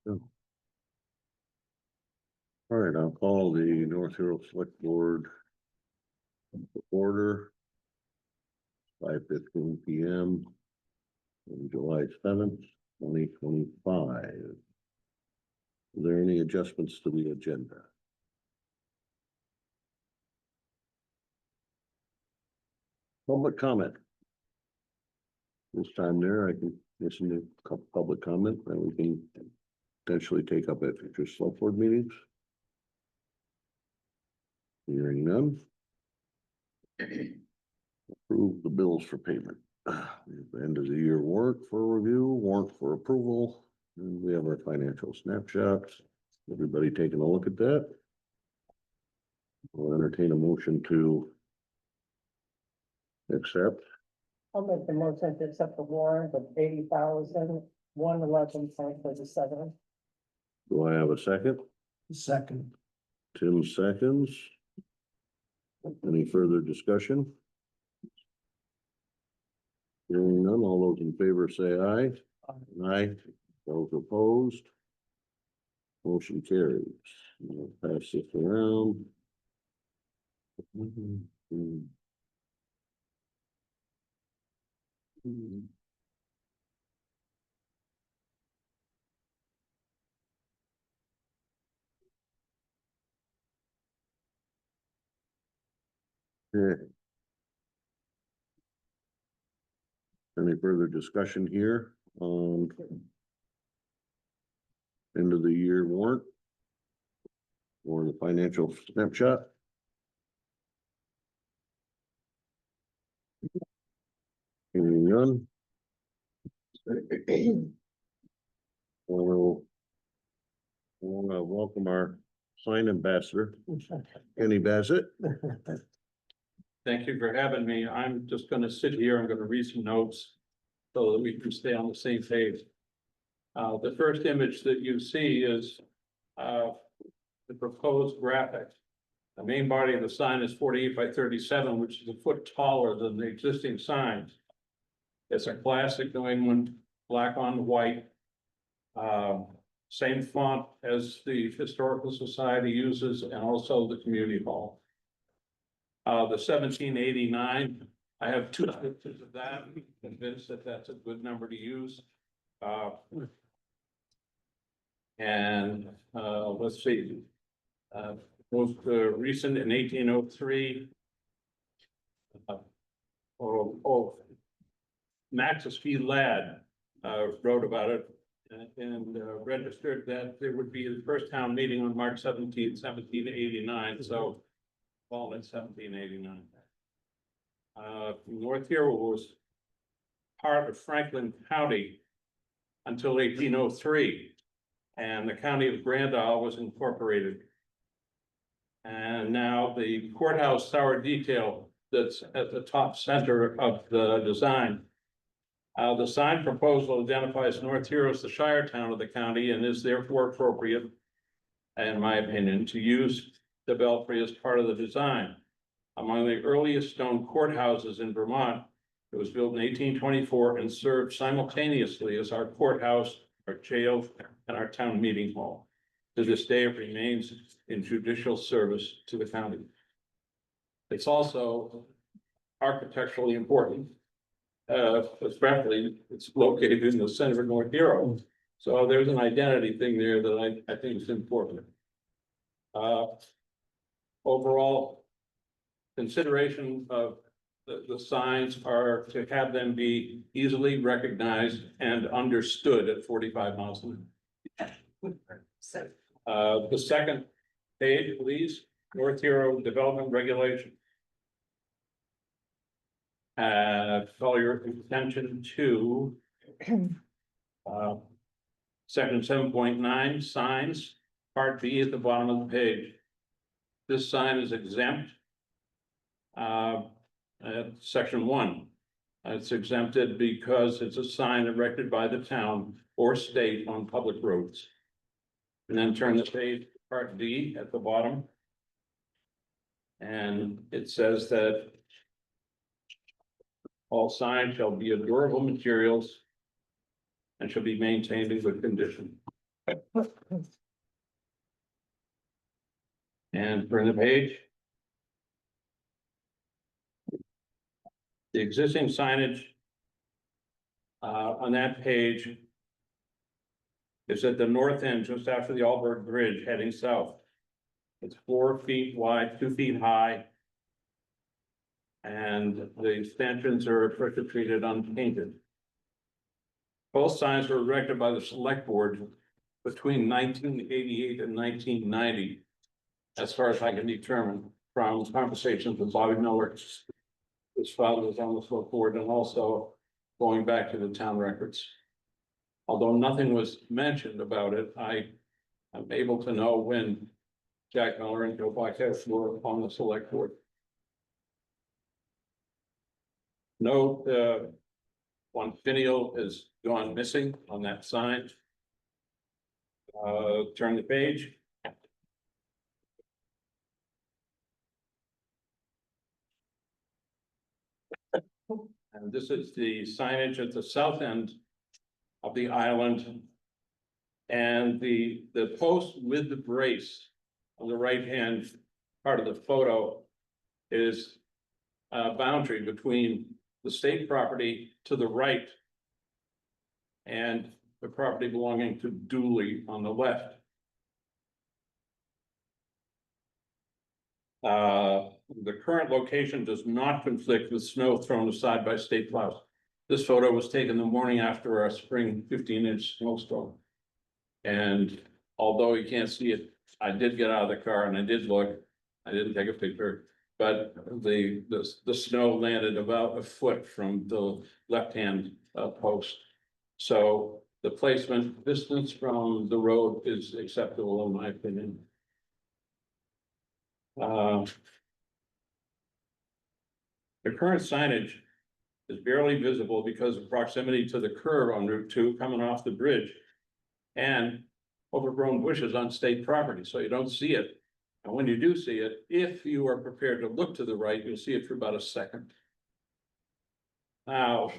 All right, I'll call the North Hero Select Board to order. 5:15 p.m. on July 7th, 2025. Are there any adjustments to the agenda? Public comment. This time there, I can listen to public comment, and we can potentially take up at future select board meetings. Hearing none. Approve the bills for payment. The end of the year warrant for review, warrant for approval, and we have our financial snapshots. Everybody taking a look at that? We'll entertain a motion to accept. I'll make the motion to accept the warrant of 80,111.37. Do I have a second? Second. Tim seconds. Any further discussion? Hearing none, all those in favor say aye. Aye. Those opposed? Motion carries. We'll pass this around. Okay. Any further discussion here on end of the year warrant or the financial snapshot? Hearing none. We'll welcome our sign ambassador, Kenny Bassett. Thank you for having me. I'm just going to sit here. I'm going to read some notes so that we can stay on the same page. The first image that you see is the proposed graphic. The main body of the sign is 48 by 37, which is a foot taller than the existing signs. It's a classic New England black on white. Same font as the Historical Society uses and also the community hall. The 1789, I have two pictures of that. I'm convinced that that's a good number to use. Let's see. Most recent in 1803. Maxis P. Ladd wrote about it and registered that there would be the first town meeting on March 17th, 1789. So, well, in 1789. North Hero was part of Franklin County until 1803, and the county of Grand Isle was incorporated. And now the courthouse tower detail that's at the top center of the design. The sign proposal identifies North Hero as the shire town of the county and is therefore appropriate, in my opinion, to use the belfry as part of the design. Among the earliest stone courthouses in Vermont, it was built in 1824 and served simultaneously as our courthouse, our jail, and our town meeting hall. To this day, it remains in judicial service to the county. It's also architecturally important. Especially, it's located in the center of North Hero. So there's an identity thing there that I think is important. Overall, consideration of the signs are to have them be easily recognized and understood at 45 miles an hour. The second page, please, North Hero Development Regulation. Call your attention to section 7.9 signs, part B at the bottom of the page. This sign is exempt. Section 1. It's exempted because it's a sign erected by the town or state on public roads. And then turn the page, part D at the bottom. And it says that all signs shall be of durable materials and shall be maintained in good condition. And turn the page. The existing signage on that page is at the north end, just after the Alberg Bridge heading south. It's 4 feet wide, 2 feet high. And the stanchions are pressure treated, unpainted. Both signs were erected by the Select Board between 1988 and 1990, as far as I can determine from conversations with Bobby Miller. His father was on the Select Board, and also going back to the town records. Although nothing was mentioned about it, I am able to know when Jack Miller and Joe Blackhead were on the Select Board. Note, one finial has gone missing on that sign. Turn the page. And this is the signage at the south end of the island. And the post with the brace on the right-hand part of the photo is a boundary between the state property to the right and the property belonging to Dooley on the left. The current location does not conflict with snow thrown aside by state plows. This photo was taken the morning after our spring 15-inch snowstorm. And although you can't see it, I did get out of the car and I did look. I didn't take a picture, but the snow landed about a foot from the left-hand post. So the placement distance from the road is acceptable in my opinion. The current signage is barely visible because of proximity to the curve on Route 2 coming off the bridge and overgrown bushes on state property, so you don't see it. And when you do see it, if you are prepared to look to the right, you'll see it for about a second. Now,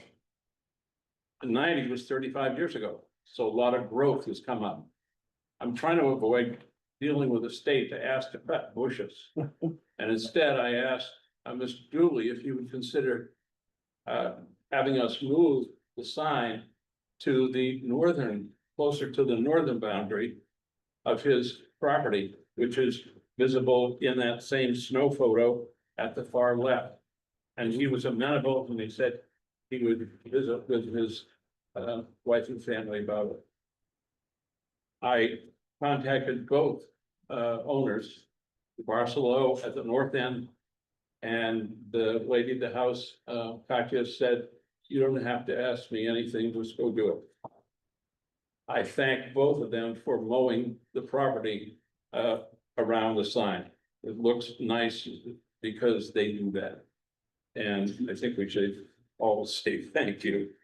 the 90 was 35 years ago, so a lot of growth has come up. I'm trying to avoid dealing with the state to ask to cut bushes. And instead, I asked Mr. Dooley if he would consider having us move the sign to the northern, closer to the northern boundary of his property, which is visible in that same snow photo at the far left. And he was amenable, and he said he would visit with his wife and family about it. I contacted both owners, Barcelo at the north end, and the lady at the house, Katya, said, "You don't have to ask me anything, just go do it." I thank both of them for mowing the property around the sign. It looks nice because they do that. And I think we should all say thank you.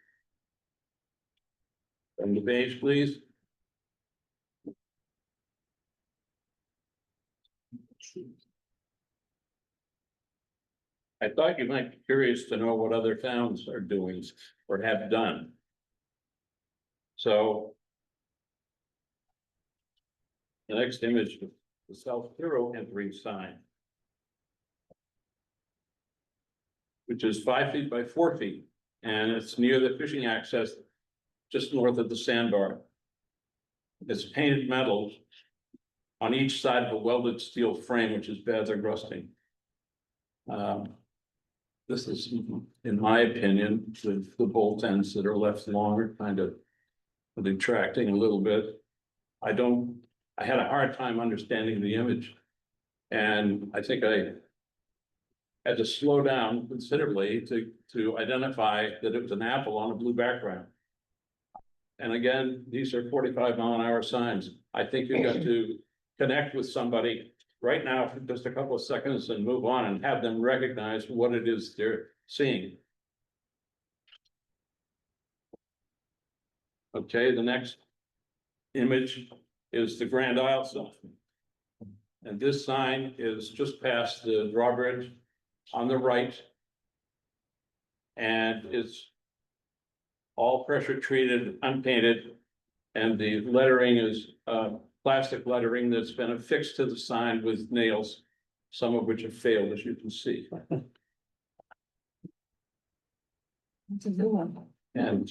On the page, please. I thought you might be curious to know what other towns are doing or have done. So the next image, the South Hero entry sign, which is 5 feet by 4 feet, and it's near the fishing access, just north of the sandbar. It's painted metal on each side of a welded steel frame, which is badly rusting. This is, in my opinion, the bolt ends that are left longer, kind of detracting a little bit. I had a hard time understanding the image. And I think I had to slow down considerably to identify that it was an apple on a blue background. And again, these are 45-mile-an-hour signs. I think you've got to connect with somebody right now for just a couple of seconds and move on and have them recognize what it is they're seeing. Okay, the next image is the Grand Isle sign. And this sign is just past the drawbridge on the right. And it's all pressure treated, unpainted, And the lettering is, plastic lettering that's been affixed to the sign with nails, some of which have failed, as you can see. It's a new one. And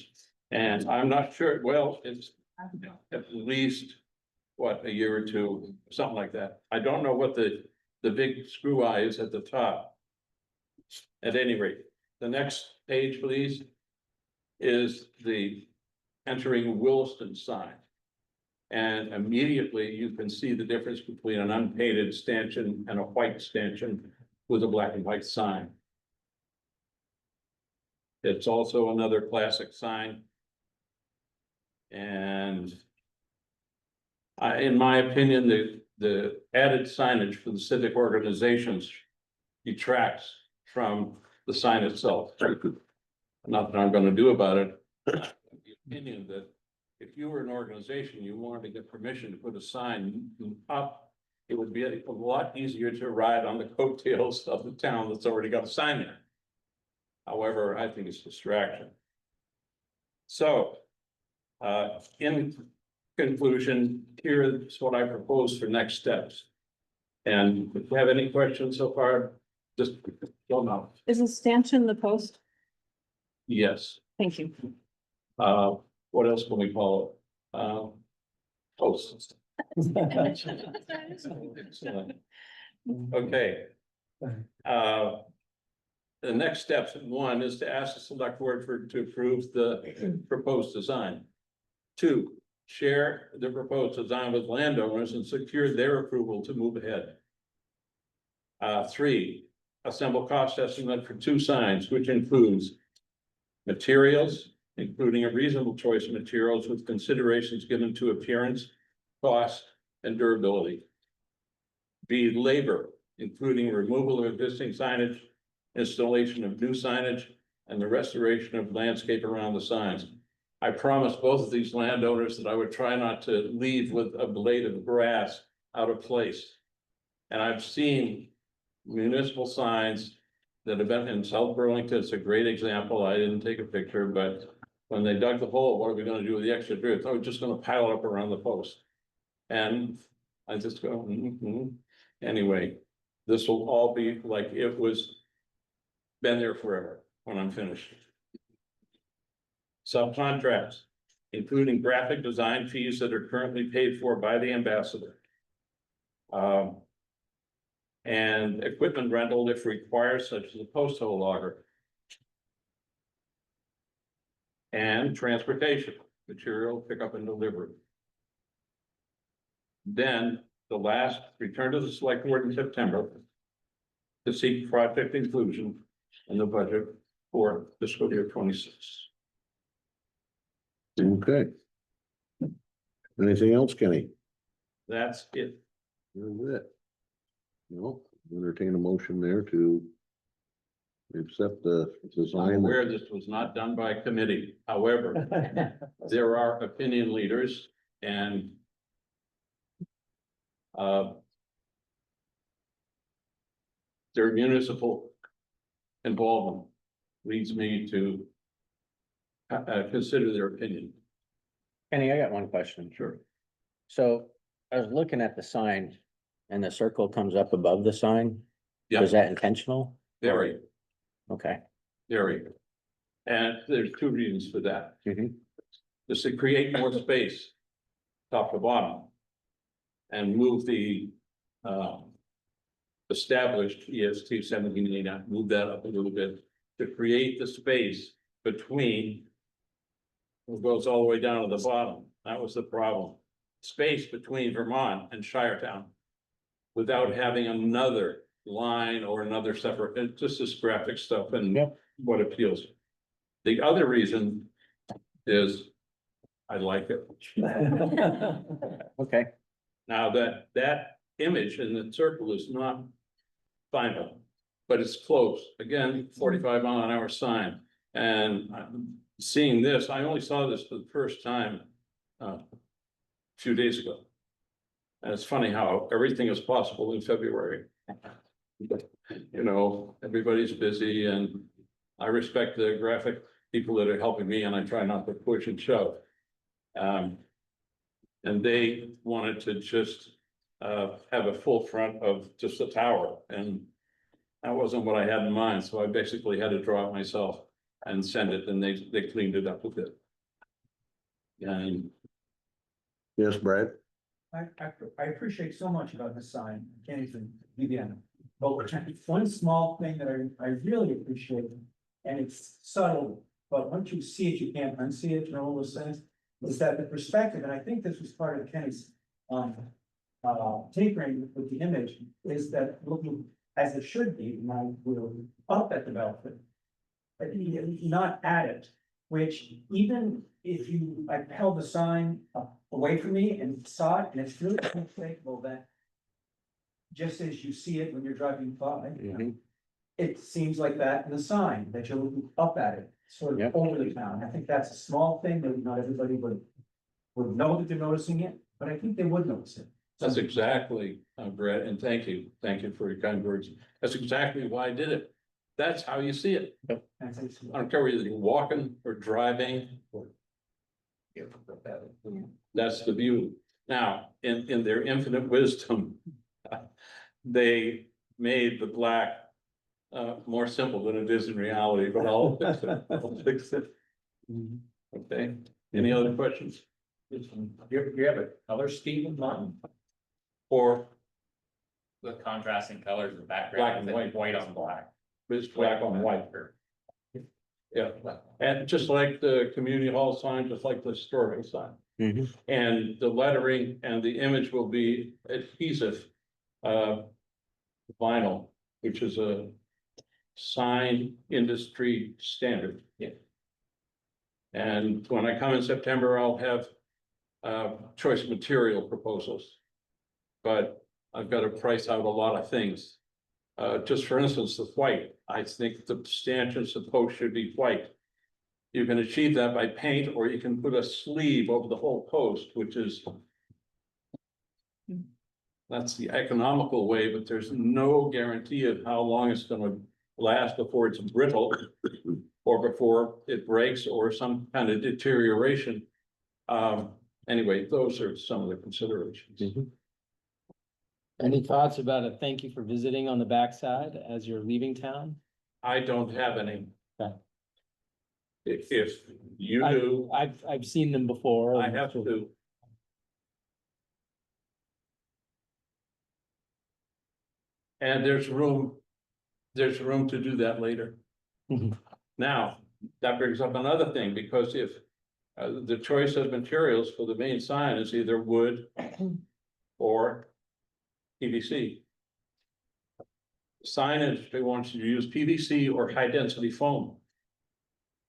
I'm not sure, well, it's at least, what, a year or two, something like that. I don't know what the big screw eye is at the top. At any rate, the next page, please, is the entering Williston sign. And immediately you can see the difference between an unpainted stanchion and a white stanchion with a black and white sign. It's also another classic sign. And in my opinion, the added signage for the civic organizations detracts from the sign itself. Not that I'm gonna do about it. The opinion that if you were an organization, you wanted to get permission to put a sign up, it would be a lot easier to ride on the coattails of the town that's already got a sign there. However, I think it's distraction. So, in conclusion, here's what I propose for next steps. And if you have any questions so far, just don't know. Is a stanchion the post? Yes. Thank you. What else can we call it? Posts. Excellent. Okay. The next steps, one is to ask the select board to approve the proposed design. Two, share the proposed design with landowners and secure their approval to move ahead. Three, assemble cost estimate for 2 signs, which includes materials, including a reasonable choice of materials with considerations given to appearance, cost, and durability. B, labor, including removal of existing signage, installation of new signage, and the restoration of landscape around the signs. I promised both of these landowners that I would try not to leave with a blade of grass out of place. And I've seen municipal signs that have been in South Burlington. It's a great example. I didn't take a picture, but when they dug the hole, what are we gonna do with the extra dirt? Oh, we're just gonna pile it up around the post. And I just go, Anyway, this will all be like it was been there forever when I'm finished. Subcontracts, including graphic design fees that are currently paid for by the ambassador. And equipment rental if required, such as a post hole logger. And transportation, material pickup and delivery. Then the last, return to the select board in September to seek project inclusion in the budget for fiscal year 26. Okay. Anything else, Kenny? That's it. That's it. No, entertain a motion there to accept the I'm design. aware this was not done by committee. However, there are opinion leaders and their municipal involvement leads me to consider their opinion. Kenny, I got one question. Sure. So I was looking at the sign and the circle comes up above the sign. Yeah. Was that intentional? Very, Okay. very. And there's 2 reasons for that. Mhm. Is to create more space, top to bottom. And move the established EST 1789, move that up a little bit to create the space between. It goes all the way down to the bottom. That was the problem. Space between Vermont and Shiretown. Without having another line or another separate, it's just this graphic stuff and Yep. what appeals. The other reason is I like it. Okay. Now that image in the circle is not final, but it's close. Again, 45-mile-an-hour sign. And seeing this, I only saw this for the first time a few days ago. And it's funny how everything is possible in February. You know, everybody's busy and I respect the graphic people that are helping me and I try not to push and shove. And they wanted to just have a full front of just the tower, and that wasn't what I had in mind, so I basically had to draw it myself and send it, and they cleaned it up a bit. And Yes, Brad? I appreciate so much about this sign, I can't even begin. But one small thing that I really appreciate, and it's subtle, but once you see it, you can't unsee it, in all those things. Is that the perspective, and I think this was part of Kenny's, tinkering with the image, is that looking as it should be, we're up at the belfry. But not at it, which even if you, I held the sign away from me and saw it, and it's really unmistakable that just as you see it when you're driving by, it seems like that in the sign, that you're looking up at it, sort Yep. of over the town. I think that's a small thing that not everybody would know that they're noticing it, but I think they would notice it. that's exactly, Brett, and thank you for your kind words. That's exactly why I did it. That's how you see it. I don't care whether you're walking or driving or. That's the view. Now, in their infinite wisdom, they made the black more simple than it is in reality, but I'll fix it. I'll fix it. Okay, any other questions? You have a color scheme in mind? Or The contrasting colors of the Black background, and white. white on black. it's black on white? Yeah, and just like the community hall sign, just like the historical sign. Mhm. And the lettering and the image will be adhesive. Vinyl, which is a sign industry standard. Yeah. And when I come in September, I'll have choice material proposals. But I've got to price out a lot of things. Just for instance, the white, I think the stanchions, the post should be white. You can achieve that by paint, or you can put a sleeve over the whole post, which is. That's the economical way, but there's no guarantee of how long it's gonna last before it's brittle. Or before it breaks or some kind of deterioration. Anyway, those are some of the considerations. Any thoughts about a thank you for visiting on the backside as you're leaving town? I don't have any. Okay. If you do, I've seen them before. I have to. And there's room to do that later. Mhm. Now, that brings up another thing, because if the choice of materials for the main sign is either wood or PVC. Sign industry wants you to use PVC or high density foam.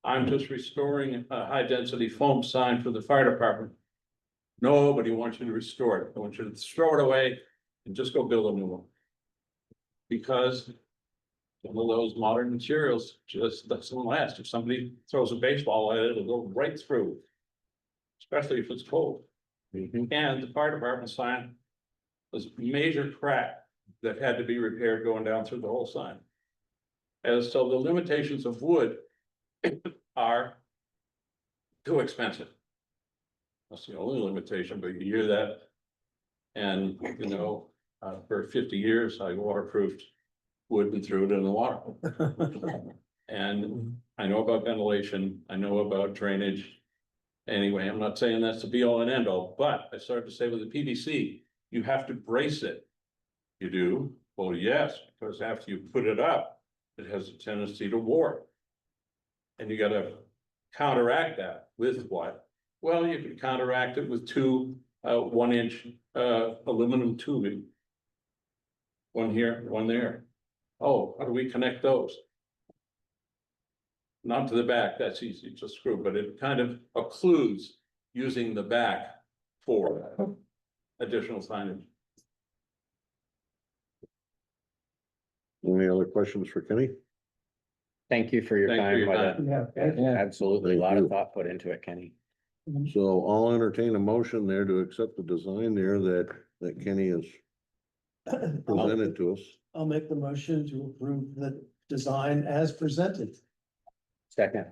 I'm just restoring a high density foam sign for the fire department. Nobody wants you to restore it. I want you to throw it away and just go build a new one. Because some of those modern materials just doesn't last. If somebody throws a baseball at it, it'll go right through. Especially if it's cold. And the fire department sign was a major crack that had to be repaired going down through the whole sign. And so the limitations of wood are too expensive. That's the only limitation, but you hear that. And, you know, for 50 years, I waterproofed wood and threw it in the water. And I know about ventilation, I know about drainage. Anyway, I'm not saying that's the be all and end all, but I started to say with the PVC, you have to brace it. You do? Well, yes, because after you put it up, it has a tendency to warp. And you gotta counteract that with what? Well, you can counteract it with two 1-inch aluminum tubing. One here, one there. Oh, how do we connect those? Not to the back, that's easy to screw, but it kind of occludes using the back for additional signage. Any other questions for Kenny? Thank you for your Thank you for time. your with time. it. Absolutely, a Thank lot of you. thought put into it, Kenny. So I'll entertain a motion there to accept the design there that Kenny has presented to us. I'll make the motion to approve the design as presented. Second,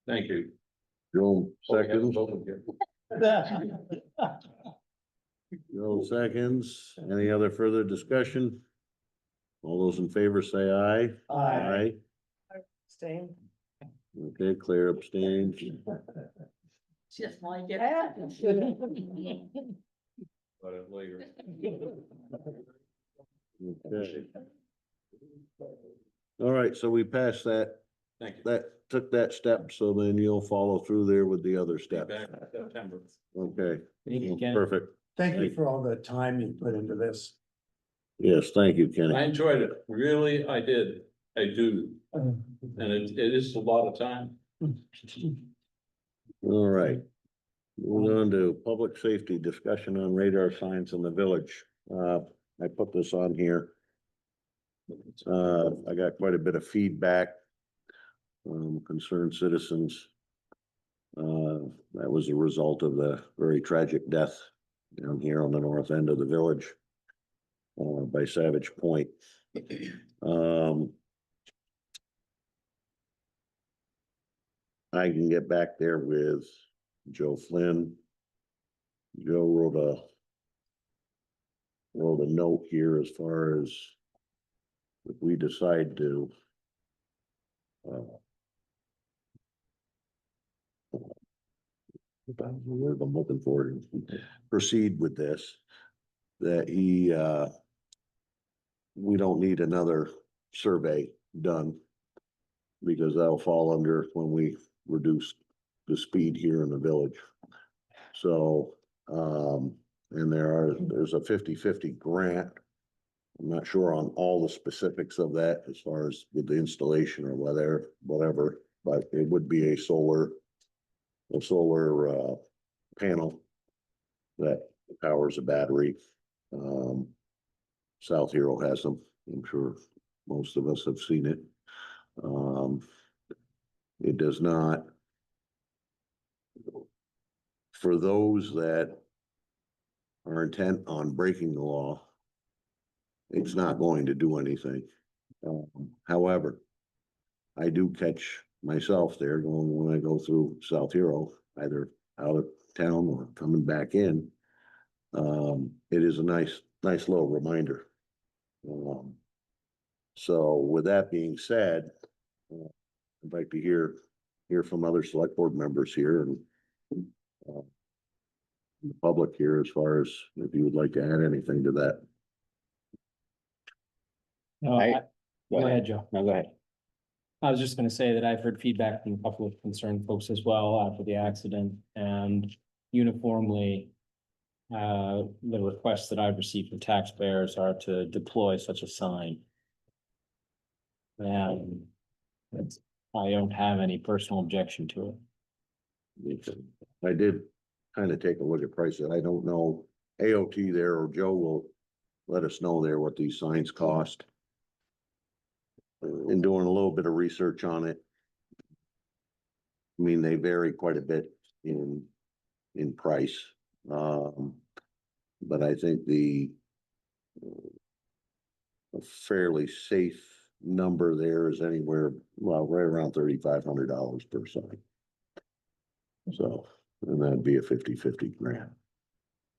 Thank you. Joe Oh, we haven't seconds, voted yet. Joe seconds. Any other further discussion? All those in favor say aye. Aye. Staying. Okay, Claire abstains. Just like it. But it later. Okay. All right, so we passed that, Thank you. that took that step, so then you'll follow through there with the other Be steps. back in September. Okay, Thank you, Ken. perfect. Thank you for all the time you put into this. Yes, thank you, Kenny. I enjoyed it. Really, I did. I do. And it is a lot of time. All right. Moving on to public safety discussion on radar signs in the village. I put this on here. I got quite a bit of feedback. Concerned citizens. That was a result of the very tragic death down here on the north end of the village. By Savage Point. I can get back there with Joe Flynn. Joe wrote a note here as far as if we decide to word I'm looking for, proceed with this, that we don't need another survey done because that'll fall under when we reduce the speed here in the village. So, and there's a 50-50 grant. I'm not sure on all the specifics of that as far as with the installation or whatever, but it would be a solar panel that powers a battery. South Hero has them. I'm sure most of us have seen it. It does not, for those that are intent on breaking the law, it's not going to do anything. However, I do catch myself there going when I go through South Hero, either out of town or coming back in. It is a nice little reminder. So with that being said, I'd like to hear from other select board members here and the public here as far as if you would like to add anything to that. No, Go ahead, Joe. No, go ahead. I was just gonna say that I've heard feedback from a couple of concerned folks as well after the accident, and uniformly. The requests that I've received from taxpayers are to deploy such a sign. And I don't have any personal objection to it. I did kind of take a look at prices. I don't know, AOT there or Joe will let us know there what these signs cost. In doing a little bit of research on it. I mean, they vary quite a bit in price. But I think a fairly safe number there is anywhere, well, right around $3,500 per sign. So, and that'd be a 50-50 grant.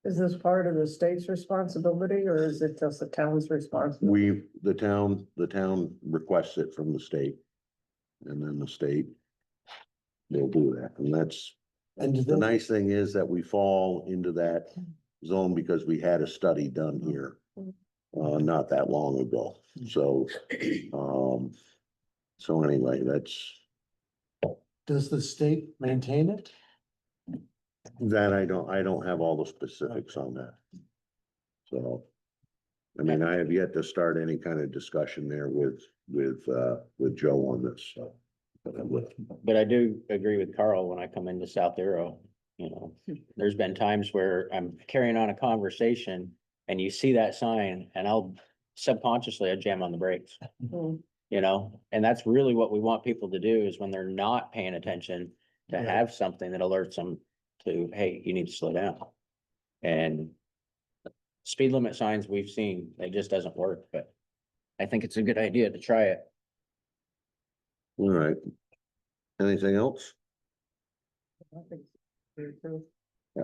Is this part of the state's responsibility or is it just the town's responsibility? The town requests it from the state. And then the state, they'll do that. And that's, And the nice thing is that we fall into that zone because we had a study done here. Not that long ago. So, so anyway, that's, does the state maintain it? that I don't have all the specifics on that. So, I mean, I have yet to start any kind of discussion there with Joe on this, so. But I do agree with Carl when I come into South Arrow, you know, there's been times where I'm carrying on a conversation and you see that sign and I'll subconsciously jam on the brakes. Mm. You know, and that's really what we want people to do is when they're not paying attention to Yeah. have something that alerts them to, hey, you need to slow down. And speed limit signs we've seen, it just doesn't work, but I think it's a good idea to try it. All right. Anything else? I think so, too. I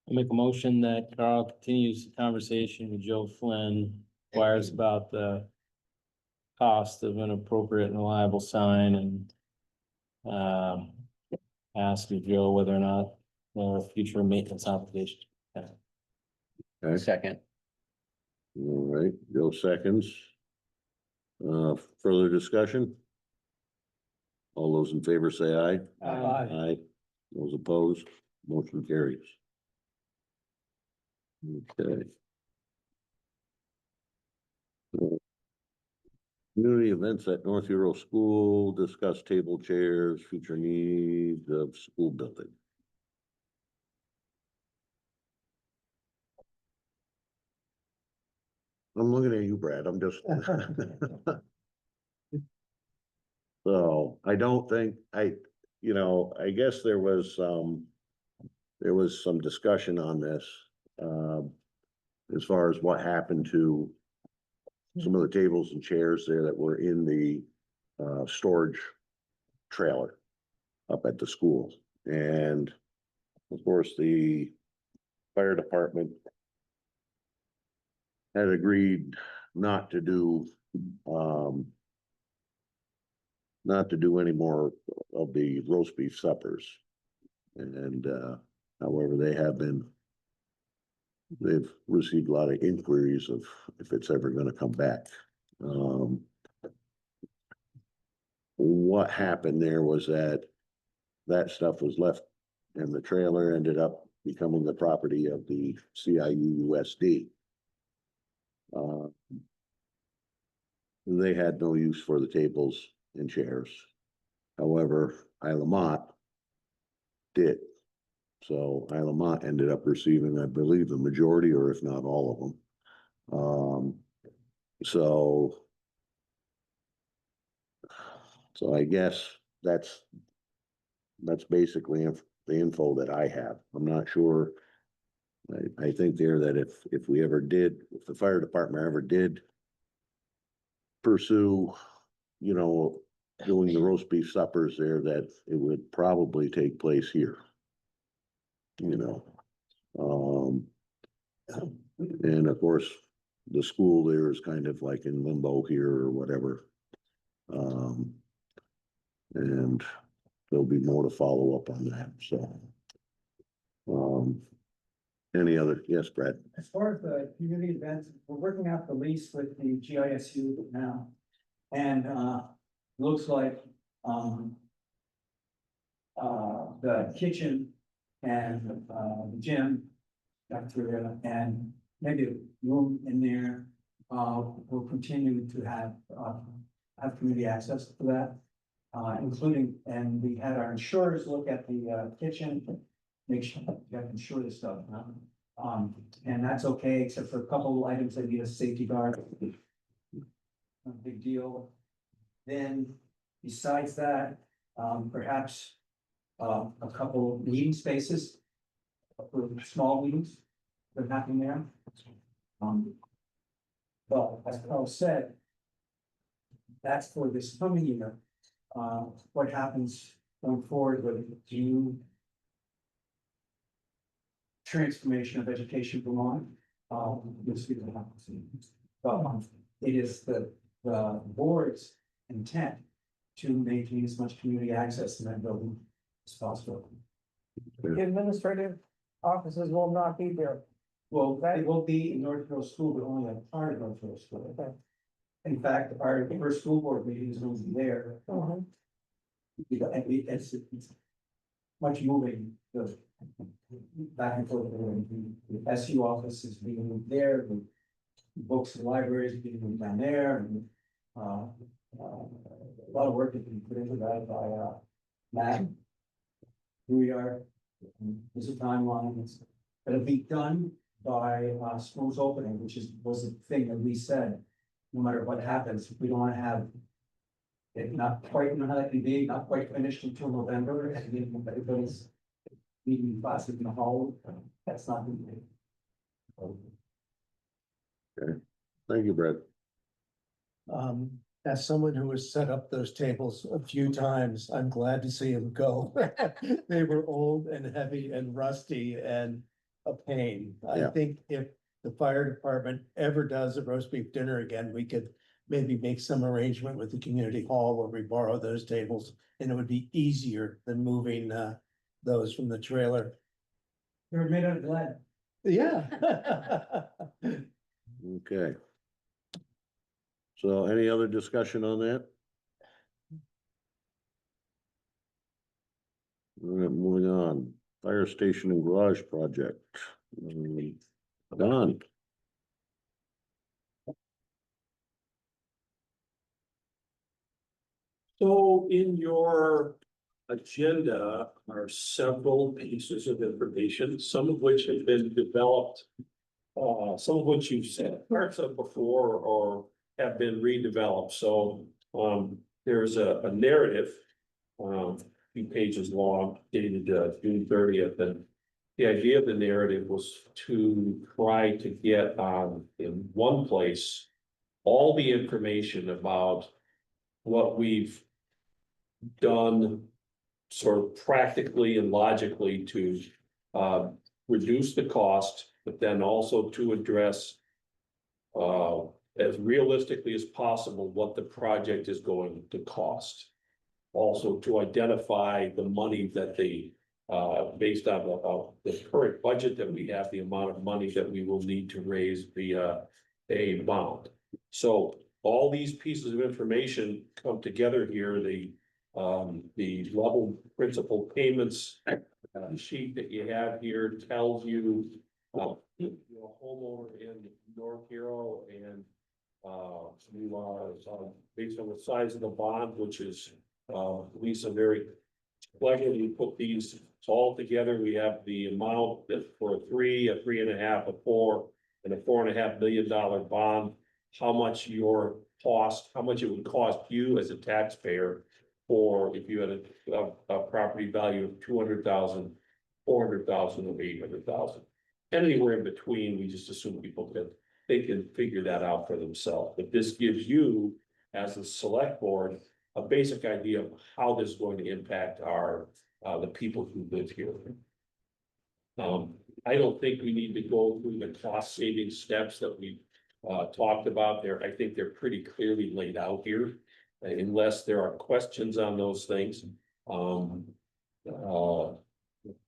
make a motion that Carl continues the conversation with Joe Flynn, inquires about the cost of an appropriate and reliable sign and ask of Joe whether or not there are future maintenance obligations. Okay, Second, all right, Joe seconds. Further discussion? All those in favor say aye. Aye. Aye. Those opposed, motion carries. Okay. Community events at North Hero School, discuss table chairs, future needs of school building. I'm looking at you, Brad, I'm just. So I don't think, I guess there was some discussion on this. As far as what happened to some of the tables and chairs there that were in the storage trailer up at the school. And of course, the fire department had agreed not to do any more of the roast beef suppers. And however, they've received a lot of inquiries of if it's ever gonna come back. What happened there was that stuff was left and the trailer ended up becoming the property of the CIUUSD. They had no use for the tables and chairs. However, Isla Motte did. So Isla Motte ended up receiving, I believe, the majority, or if not all of them. So I guess that's basically the info that I have. I'm not sure. I think there that if the fire department ever did pursue, doing the roast beef suppers there, that it would probably take place here. And of course, the school there is kind of like in limbo here or whatever. And there'll be more to follow up on that, so. Any other, yes, Brad? As far as the community events, we're working out the lease with the GISU now. And looks like the kitchen and the gym cafeteria and maybe a room in there will continue to have community access to that. Including, and we had our insurers look at the kitchen, make sure you have to insure this stuff. And that's okay, except for a couple of items that need a safety guard. No big deal. Then besides that, perhaps a couple meeting spaces for small meetings that happen there. Well, as Carl said, that's for this coming year. What happens going forward with the transformation of education Vermont? You'll see what happens. It is the board's intent to maintain as much community access in that building as possible. The administrative offices will not be there. Well, it will be in Northville School, but only a part of Northville School. Okay. In fact, our first school board meeting is going to be there. Mhm. It's much moving, back and forth. The SU office is being moved there, the books and libraries are being moved down there, and a lot of work has been put into that by Matt. Here we are, there's a timeline, it'll be done by school's opening, which was the thing that we said, no matter what happens, we don't want to have it not quite, how that can be, not quite finished until November, and then everybody's meeting classes in the hall, that's not gonna be. Thank you, Brad. As someone who has set up those tables a few times, I'm glad to see them go. They were old and heavy and rusty and a pain. I Yeah. think if the fire department ever does a roast beef dinner again, we could maybe make some arrangement with the community hall where we borrow those tables, and it would be easier than moving those from the trailer. They're made out of lead. Yeah. Okay. So any other discussion on that? All right, moving on, fire station and garage project. Don, So in your agenda are several pieces of information, some of which have been developed. Some of which you've said parts of before or have been redeveloped, so, there's a narrative. A few pages long, dated, June 30th, and the idea of the narrative was to try to get, in one place. All the information about what we've done sort of practically and logically to reduce the cost, but then also to address as realistically as possible what the project is going to cost. Also to identify the money that based on the current budget that we have, the amount of money that we will need to raise via a bond. So all these pieces of information come together here, the level principal payments sheet that you have here tells you, your homeowner in North Hero and you are, based on the size of the bond, which is Lisa very cleverly put these all together. We have the amount that for a 3.5, a 4, and a $4.5 million bond, how much how much it would cost you as a taxpayer for if you had a property value of 200,000, 400,000, or 800,000. And anywhere in between, we just assume they can figure that out for themselves. But this gives you, as a select board, a basic idea of how this is going to impact the people who live here. I don't think we need to go through the cost saving steps that we talked about there. I think they're pretty clearly laid out here, unless there are questions on those things.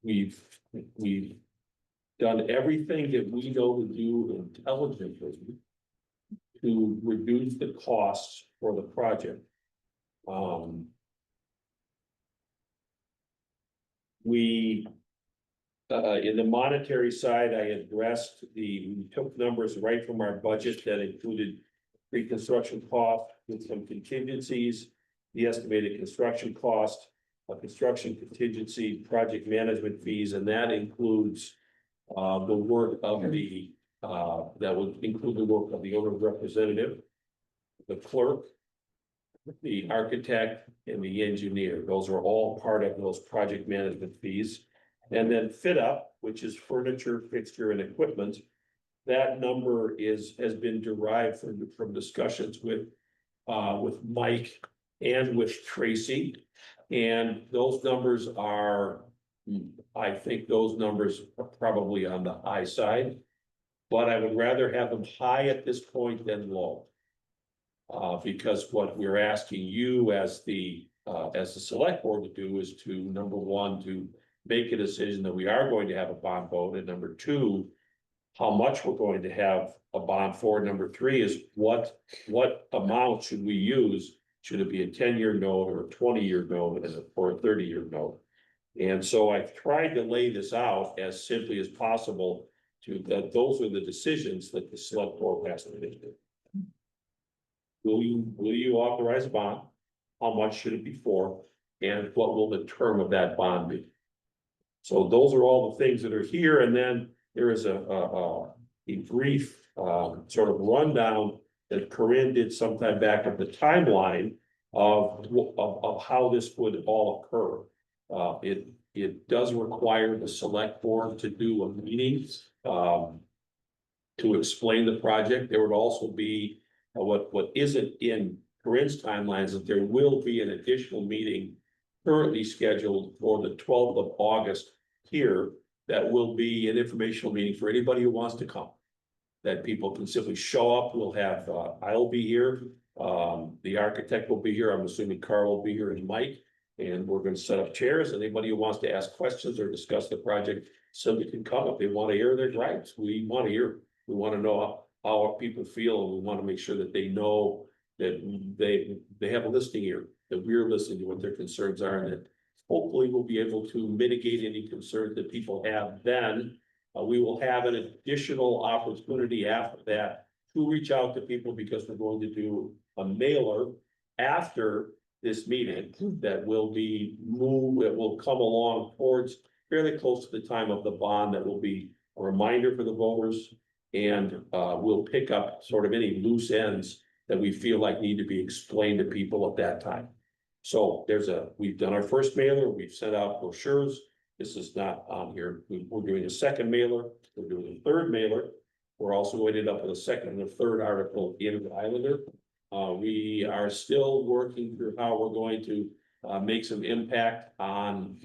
We've done everything that we know to do intelligently to reduce the costs for the project. In the monetary side, we took numbers right from our budget that included pre-construction cost with some contingencies, the estimated construction cost, a construction contingency, project management fees, and that includes the work of that would include the work of the owner representative, the clerk, the architect, and the engineer. Those are all part of those project management fees. And then fit up, which is furniture, fixture, and equipment. That number has been derived from discussions with Mike and with Tracy. And those numbers I think those numbers are probably on the high side. But I would rather have them high at this point than low. Because what we're asking you as the select board to do is to, number one, to make a decision that we are going to have a bond vote, and number two, how much we're going to have a bond for. Number three is what amount should we use? Should it be a 10-year note or a 20-year note or a 30-year note? And so I've tried to lay this out as simply as possible that those are the decisions that the select board has to make. Will you authorize a bond? How much should it be for? And what will the term of that bond be? So those are all the things that are here, and then there is a brief sort of rundown that Corinne did sometime back of the timeline of how this would all occur. It does require the select board to do a meeting to explain the project. There would also be what isn't in Corinne's timelines, that there will be an additional meeting currently scheduled for the 12th of August here. That will be an informational meeting for anybody who wants to come. That people can simply show up. We'll have, I'll be here. The architect will be here. I'm assuming Carl will be here and Mike. And we're gonna set up chairs. Anybody who wants to ask questions or discuss the project, somebody can come if they want to hear their gripes. We want to hear. We want to know how our people feel, and we want to make sure that they know that they have a listening ear, that we're listening to what their concerns are, and that hopefully we'll be able to mitigate any concerns that people have. Then we will have an additional opportunity after that to reach out to people, because we're going to do a mailer after this meeting that will be moved, it will come along towards fairly close to the time of the bond. That will be a reminder for the voters, and we'll pick up sort of any loose ends that we feel like need to be explained to people at that time. So we've done our first mailer, we've sent out brochures. This is not on here. We're doing a second mailer, we're doing a third mailer. We're also going to end up with a second and a third article in the Islander. We are still working through how we're going to make some impact on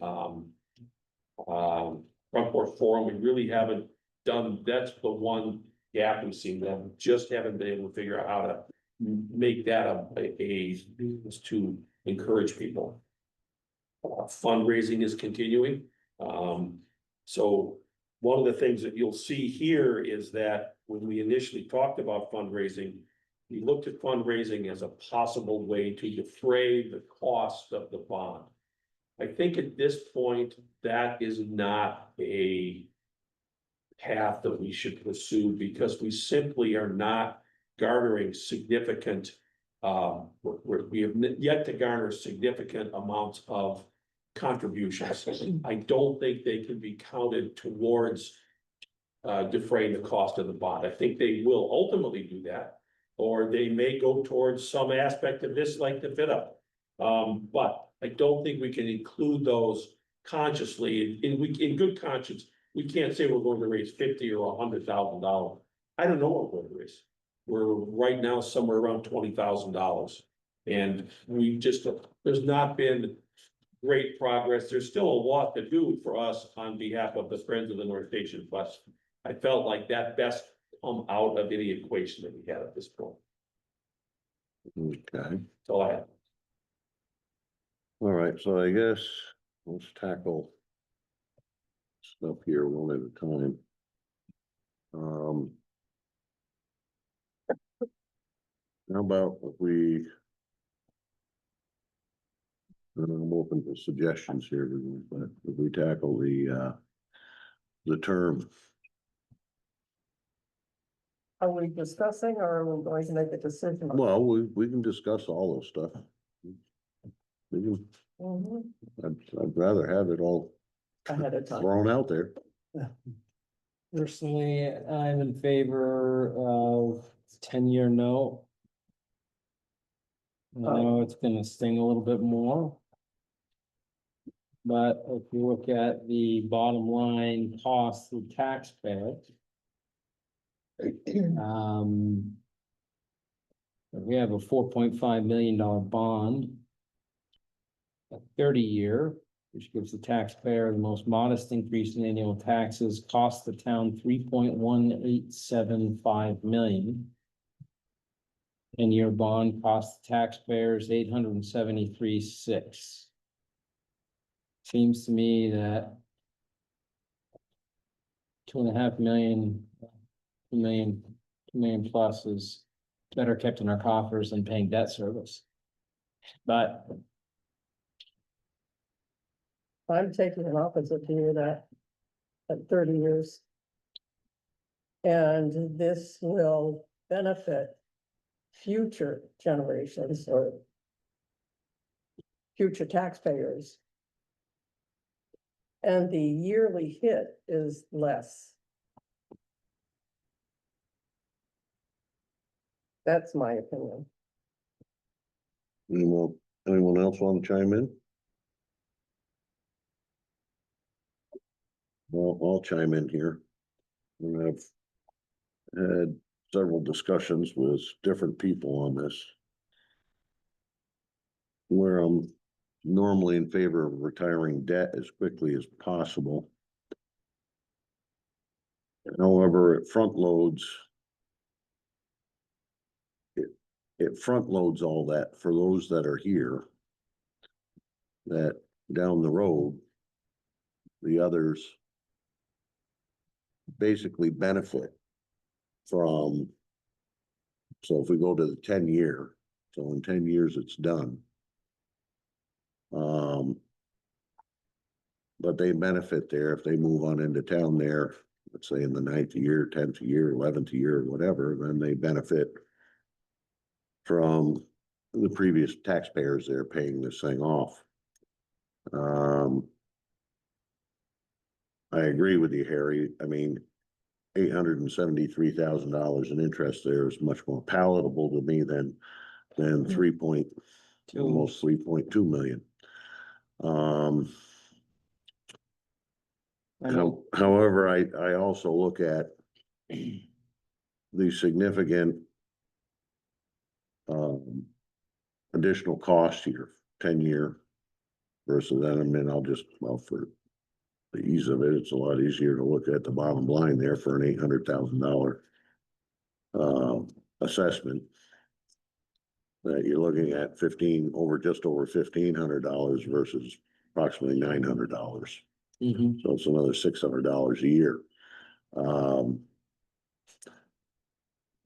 front porch forum. We really haven't done, that's the one gap we've seen, that we just haven't been able to figure out how to make that a business to encourage people. Fundraising is continuing. So one of the things that you'll see here is that when we initially talked about fundraising, we looked at fundraising as a possible way to defray the cost of the bond. I think at this point, that is not a path that we should pursue, because we simply are not garnering significant, we have yet to garner significant amounts of contributions. I don't think they can be counted towards defraying the cost of the bond. I think they will ultimately do that, or they may go towards some aspect of this, like the fit up. But I don't think we can include those consciously. In good conscience, we can't say we're going to raise $50,000 or $100,000. I don't know what we're going to raise. We're right now somewhere around $20,000. And there's not been great progress. There's still a lot to do for us on behalf of the Friends of the North Station, but I felt like that best come out of any equation that we had at this point. Okay, So I have. all right, so I guess let's tackle stuff here one at a time. How about if I'm open to suggestions here, but if we tackle the term. Are we discussing or are we going to make a decision? Well, we can discuss all this stuff. We can, Mhm. I'd rather have it all Ahead of time. thrown out there. Personally, I'm in favor of 10-year note. I know it's gonna sting a little bit more. But if you look at the bottom line cost to the taxpayer. We have a $4.5 million bond. A 30-year, which gives the taxpayer the most modest increase in annual taxes, costs the town $3.1875 million. 10-year bond costs the taxpayers $873,600. Seems to me that $2.5 million, $2 million plus is better kept in our coffers than paying debt service. But I'm taking an opposite view of that at 30 years. And this will benefit future generations or future taxpayers. And the yearly hit is less. That's my opinion. Anyone else want to chime in? Well, I'll chime in here. And I've had several discussions with different people on this. where I'm normally in favor of retiring debt as quickly as possible. However, it front loads. It front loads all that for those that are here. That down the road, the others basically benefit from. So if we go to the 10-year, so in 10 years it's done. But they benefit there if they move on into town there, let's say in the 9th year, 10th year, 11th year, whatever, then they benefit from the previous taxpayers they're paying this thing off. I agree with you, Harry. I mean, $873,000 in interest there is much more palatable to me than almost 3.2 million. However, I also look at the significant additional cost here, 10-year versus that. I mean, well, for the ease of it, it's a lot easier to look at the bottom line there for an $800,000 assessment. That you're looking at just over $1,500 versus approximately $900. Mhm. So it's another $600 a year.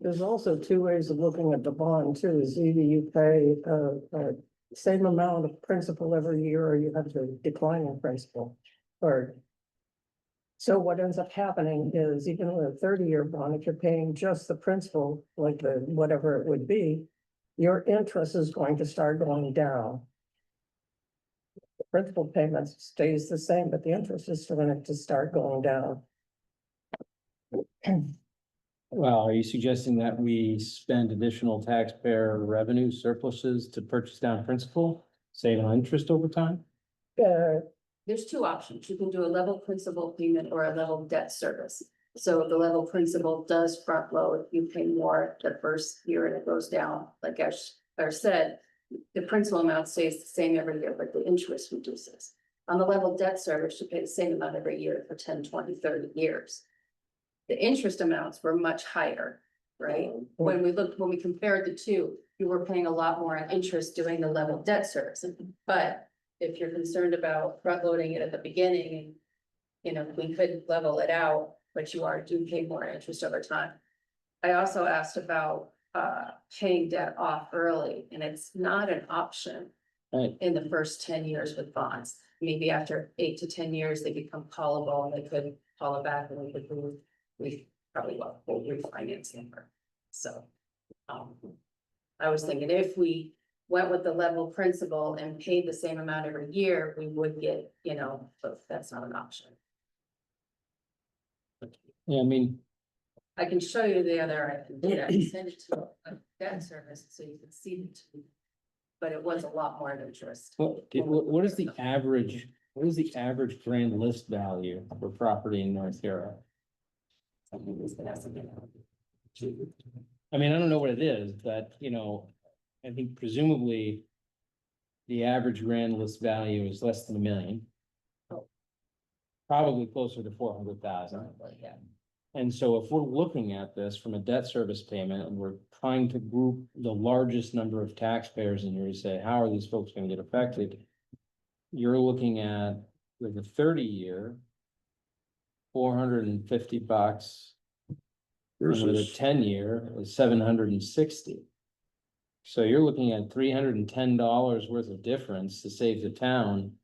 There's also two ways of looking at the bond too, is either you pay same amount of principal every year, or you have to decline in principal. Or so what ends up happening is even with a 30-year bond, if you're paying just the principal, like the whatever it would be, your interest is going to start going down. The principal payment stays the same, but the interest is going to start going down. Well, are you suggesting that we spend additional taxpayer revenue surpluses to purchase down principal, save on interest over time? There's two options. You can do a level principal payment or a level debt service. So the level principal does front load, you pay more the first year and it goes down, like Ash said. The principal amount stays the same every year, but the interest reduces. On the level debt service, you pay the same amount every year for 10, 20, 30 years. The interest amounts were much higher, right? When we compared the two, you were paying a lot more in interest doing the level debt service. But if you're concerned about front loading it at the beginning, and we could level it out, but you do pay more interest over time. I also asked about paying debt off early, and it's not an option Right. in the first 10 years with bonds. Maybe after 8 to 10 years, they become callable and they could call it back and we probably will refinance them. So I was thinking if we went with the level principal and paid the same amount every year, we would get, but that's not an option. Yeah, I mean, I can show you the other, I can do that, send it to a debt service so you can see the two. But it was a lot more of interest. what is the average grand list value for property in North Hero? I mean, I don't know what it is, but I think presumably the average grand list value is less than $1 million. Probably closer to 400,000. Yeah. And so if we're looking at this from a debt service payment and we're trying to group the largest number of taxpayers in here to say, how are these folks going to get affected? You're looking at with a 30-year, $450. And with a Versus 10-year is 760. So you're looking at $310 worth of difference to save the town.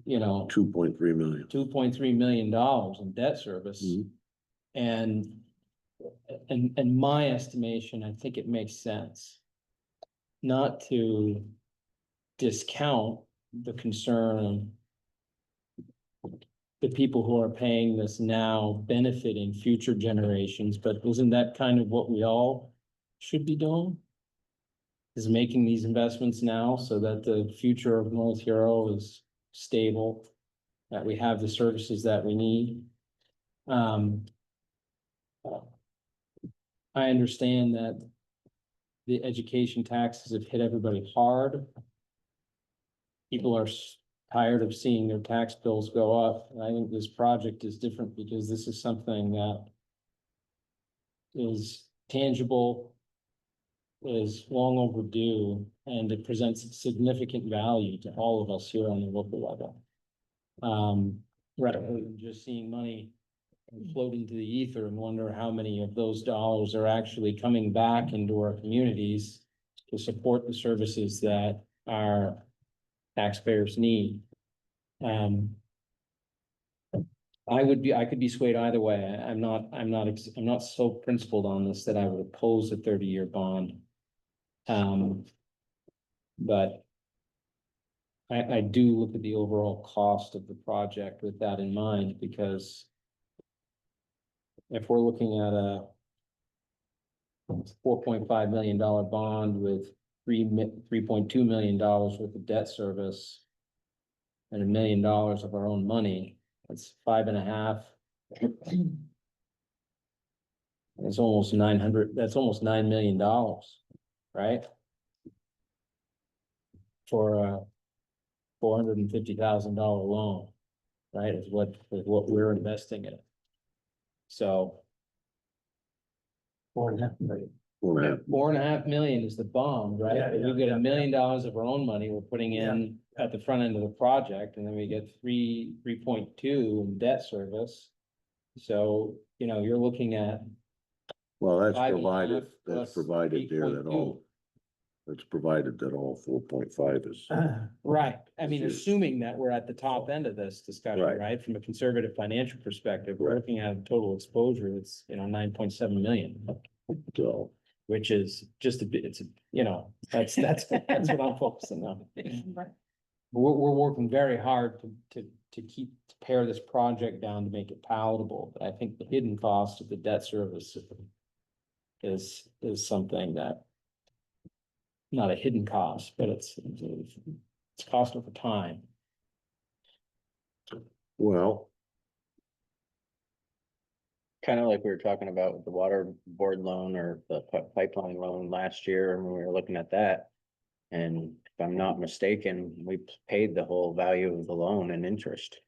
$2.3 million. $2.3 million in debt service. Mhm. And my estimation, I think it makes sense not to discount the concern of the people who are paying this now benefiting future generations, but isn't that kind of what we all should be doing? Is making these investments now so that the future of North Hero is stable, that we have the services that we need. I understand that the education taxes have hit everybody hard. People are tired of seeing their tax bills go up. And I think this project is different because this is something that is tangible, is long overdue, and it presents significant value to all of us here on the local level. Rather than just seeing money float into the ether and wonder how many of those dollars are actually coming back into our communities to support the services that our taxpayers need. I could be swayed either way. I'm not so principled on this that I would oppose a 30-year bond. But I do look at the overall cost of the project with that in mind, because if we're looking at a $4.5 million bond with $3.2 million worth of debt service and $1 million of our own money, that's 5.5. It's almost 900, that's almost $9 million, right? For a $450,000 loan, right, is what we're investing in. So. 4.5 million. 4.5. 4.5 million is the bond, right? Yeah, But we get $1 million of our own money we're putting in at the front end of the project, and then we get 3.2 in debt service. So, you know, you're looking at. Well, that's 5.5 provided, plus that's provided there that 8.2. all, that's provided that all 4.5 is. Right, I mean, Is- assuming that we're at the top end of this discussion, Right. right, from a conservative financial perspective, we're Right. looking at a total exposure that's, 9.7 million. So, Which is just a bit, that's what I'm focusing on. We're working very hard to pare this project down to make it palatable, but I think the hidden cost of the debt service is something that. Not a hidden cost, but it's cost over time. well, Kind of like we were talking about with the water board loan or the pipeline loan last year, and we were looking at that. And if I'm not mistaken, we paid the whole value of the loan in interest.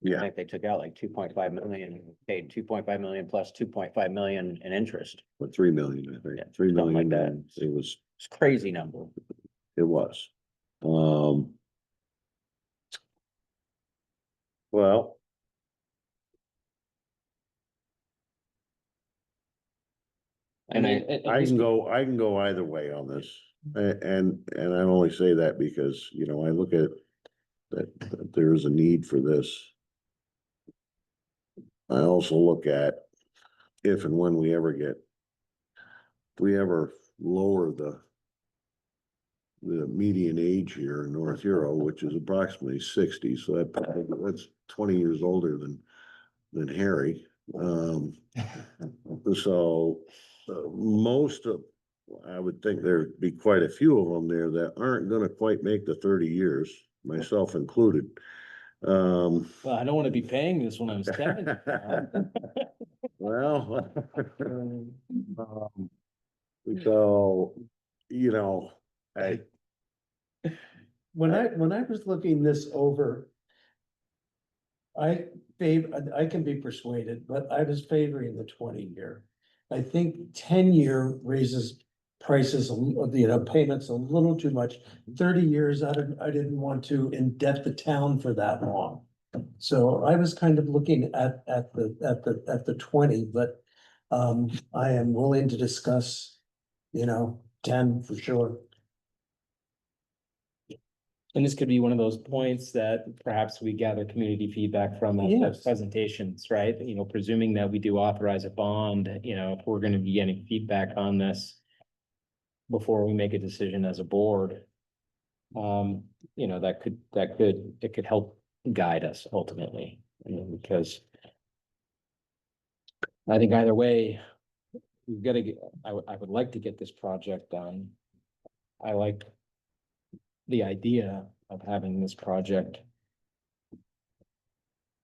I yeah, think they took out like 2.5 million, paid 2.5 million plus 2.5 million in interest. but 3 million, I think, Yeah, 3 something like million, that. it was, It's a crazy number. it was. Well. I mean, I can go either way on this, and I only say that because, I look at that there's a need for this. I also look at if and when we ever lower the median age here in North Hero, which is approximately 60, so that's 20 years older than Harry. So most of, I would think there'd be quite a few of them there that aren't gonna quite make the 30 years, myself included. well, I don't want to be paying this when I'm 70. Well. So, When I was looking this over. I can be persuaded, but I was favoring the 20-year. I think 10-year raises prices, payments a little too much. 30 years, I didn't want to indebt the town for that long. So I was kind of looking at the 20, but I am willing to discuss, 10 for sure. And this could be one of those points that perhaps we gather community feedback from at those Yes. presentations, right? Presuming that we do authorize a bond, if we're gonna be getting feedback on this before we make a decision as a board, it could help guide us ultimately, because I think either way, we've got to get, I would like to get this project done. I like the idea of having this project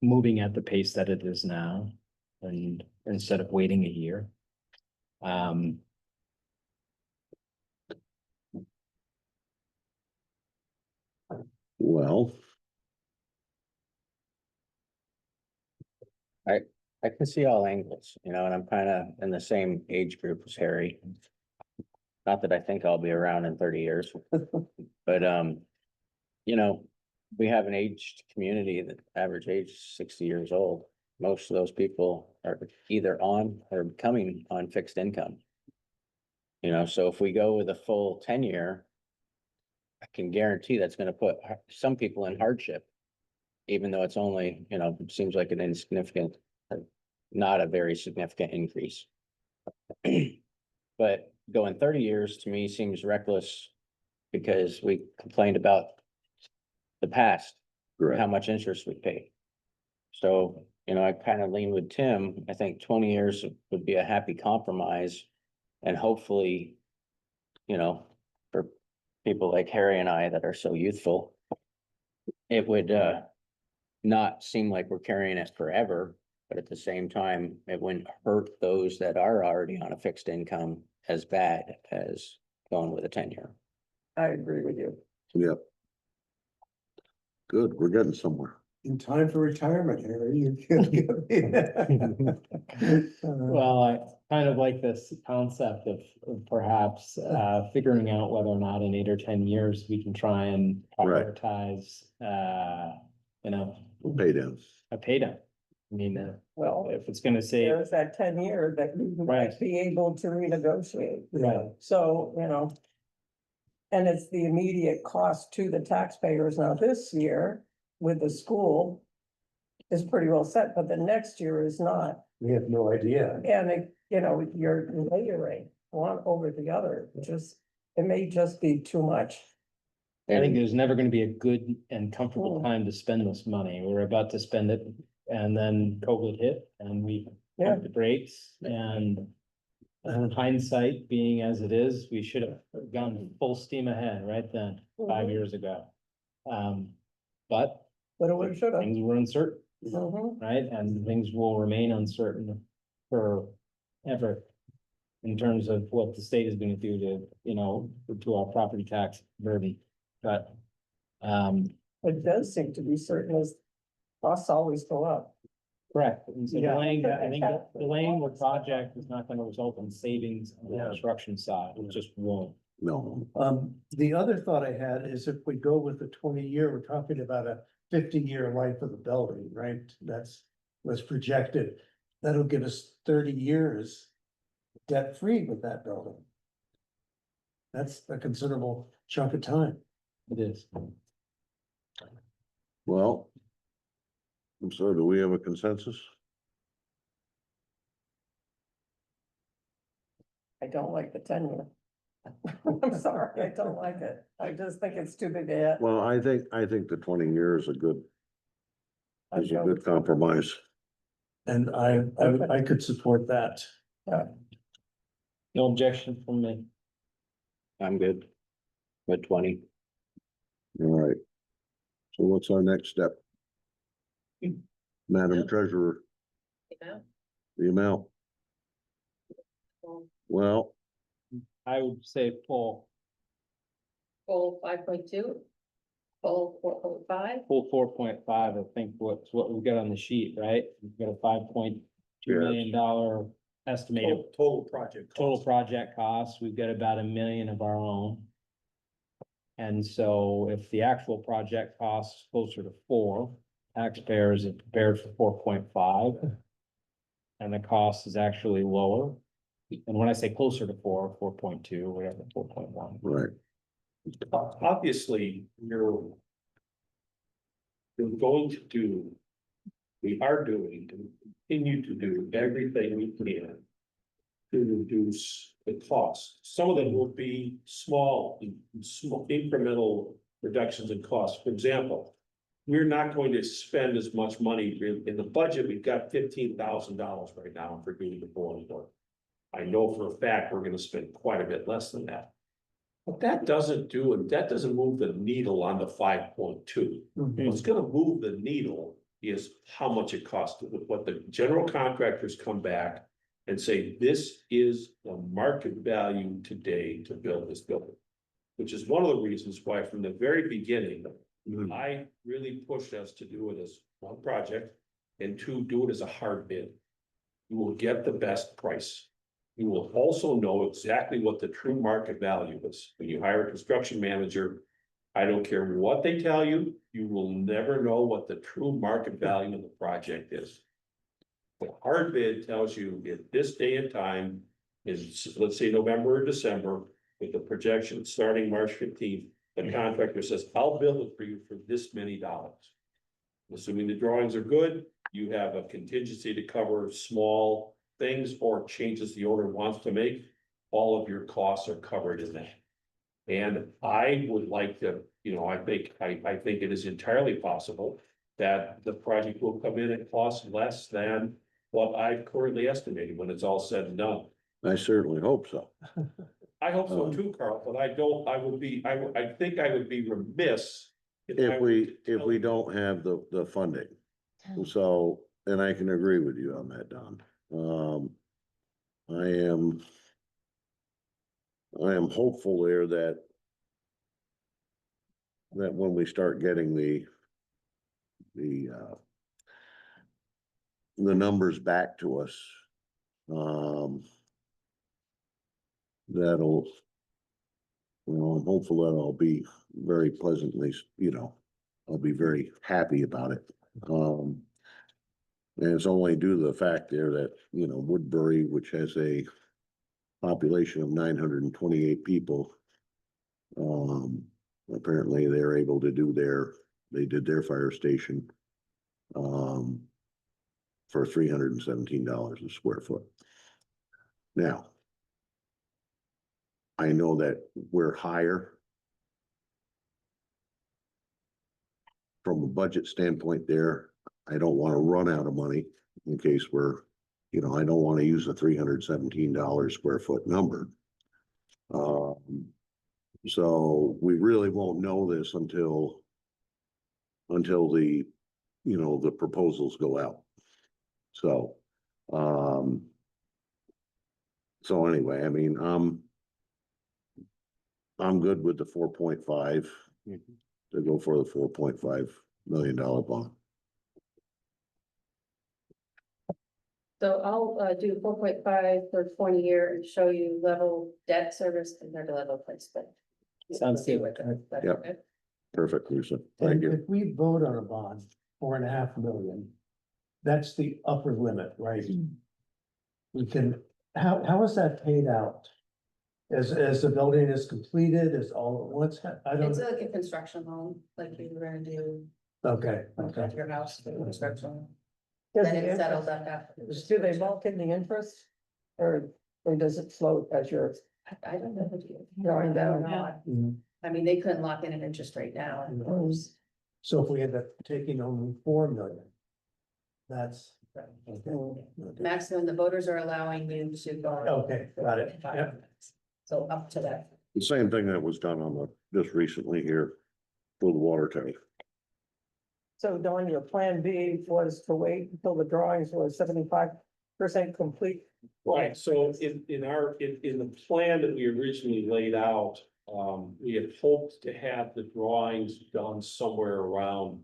moving at the pace that it is now, and instead of waiting a year. Well, I can see all angles, you know, and I'm kind of in the same age group as Harry. Not that I think I'll be around in 30 years, but, you know, we have an aged community that average age is 60 years old. Most of those people are either on or coming on fixed income. You know, so if we go with a full 10-year, I can guarantee that's gonna put some people in hardship. Even though it's only, you know, it seems like an insignificant, not a very significant increase. But going 30 years to me seems reckless because we complained about the past, how correct. much interest we pay. So, you know, I kind of lean with Tim. I think 20 years would be a happy compromise. And hopefully, you know, for people like Harry and I that are so youthful, it would not seem like we're carrying it forever, but at the same time, it wouldn't hurt those that are already on a fixed income as bad as going with a 10-year. I agree with you. Yep. Good, we're getting somewhere. In time for retirement, Harry, you Well, I kind of like this concept of perhaps figuring out whether or not in 8 or 10 years we can try and Right. prioritize, you know, Pay down. a pay down. I mean, Well, if it's gonna save, there's that 10-year that you Right. might be able to renegotiate. right, So, you know. And it's the immediate cost to the taxpayers. Now, this year with the school is pretty well set, but the next year is not. We have no idea. And it, you know, you're layering one over the other, it may just be too much. I think there's never gonna be a good and comfortable Mm. time to spend this money. We're about to spend it and then COVID hit and we Yeah. pumped the brakes and hindsight being as it is, we should have gone full steam ahead right then, 5 Mhm. years ago. But But it would, should have. things were uncertain, Mhm. right? And things will remain uncertain forever in terms of what the state is gonna do to, you know, to our property tax burden. But, It does seem to be certain as costs always go up. correct. And so Yeah. delaying the project is not gonna result in savings on the Yeah. construction side. It just won't. No, The other thought I had is if we go with the 20-year, we're talking about a 50-year life of the building, right? That's what's projected. That'll give us 30 years debt-free with that building. That's a considerable chunk of time. It is. well. I'm sorry, do we have a consensus? I don't like the 10-year. I'm sorry, I don't like it. I just think it's too big a hit. Well, I think the 20 years is a good I'd go with- compromise. And I could support that. No objection from me. I'm good with 20. All right. So what's our next step? Madam Treasurer, the amount? Well, I would say full 5.2, full 4.5. full 4.5, I think what's what we've got on the sheet, right? We've got a $5.2 million estimated Total project. total cost. project costs. We've got about $1 million of our own. And so if the actual project costs closer to 4, taxpayers are prepared for 4.5. And the cost is actually lower. And when I say closer to 4.2, whatever, 4.1. right, Obviously, we're going to do, we are doing, and continue to do everything we can to reduce the cost. Some of them will be small incremental reductions in cost. For example, we're not going to spend as much money in the budget. We've got $15,000 right now for doing the boiling work. I know for a fact we're gonna spend quite a bit less than that. What that doesn't do, and that doesn't move the needle on the 5.2. What's gonna move the needle is how much it costs, what the general contractors come back and say, this is the market value today to build this building. Which is one of the reasons why from the very beginning, Mm. I really pushed us to do it as one project, and two, do it as a hard bid. You will get the best price. You will also know exactly what the true market value is. When you hire a construction manager, I don't care what they tell you, you will never know what the true market value of the project is. The hard bid tells you at this day and time is, let's say November or December, with the projection starting March 15th, the contractor says, I'll build it for you for this many dollars. Assuming the drawings are good, you have a contingency to cover small things or changes the owner wants to make. All of your costs are covered in that. And I would like to, I think it is entirely possible that the project will come in at cost less than what I've currently estimated when it's all said and done. I certainly hope so. I hope so too, Carl, but I think I would be remiss. I If were we, to if tell we you- don't have the funding. So, and I can agree with you on that, Don. I am hopeful there that when we start getting the numbers back to us, that'll, I'm hopeful that I'll be very pleasantly, I'll be very happy about it. And it's only due to the fact there that, Woodbury, which has a population of 928 people, apparently they're able to do they did their fire station, for $317 a square foot. Now, I know that we're higher from a budget standpoint there. I don't want to run out of money in case I don't want to use the $317 square foot number. So we really won't know this until the, the proposals go out. So, anyway, I mean, I'm good with the 4.5 to go for the $4.5 million bond. So I'll do 4.5 for 20-year and show you level debt service compared to level principal. Sounds good. Yep. Okay. Perfect, Lisa. And Thank you. if we vote on a bond, 4.5 million, that's the upper limit, right? We can, how is that paid out? As the building is completed, is all at once? I don't, It's like a construction loan, like you were gonna do okay. at your house, the construction. loan. Does Then the it settles interest- up after. Do they lock in the interest? Or does it float as you're I don't know. What you. drawing down? Mhm. I mean, they couldn't lock in an interest rate now. of course. So if we end up taking only 4 million, that's. Okay. Mm. Maximum, the voters are allowing you to go. Okay, got it. Yep. So up to that. The same thing that was done on just recently here for the water tank. So Dawn, your plan B was to wait until the drawings were 75% complete. Right, so in the plan that we originally laid out, we had hoped to have the drawings done somewhere around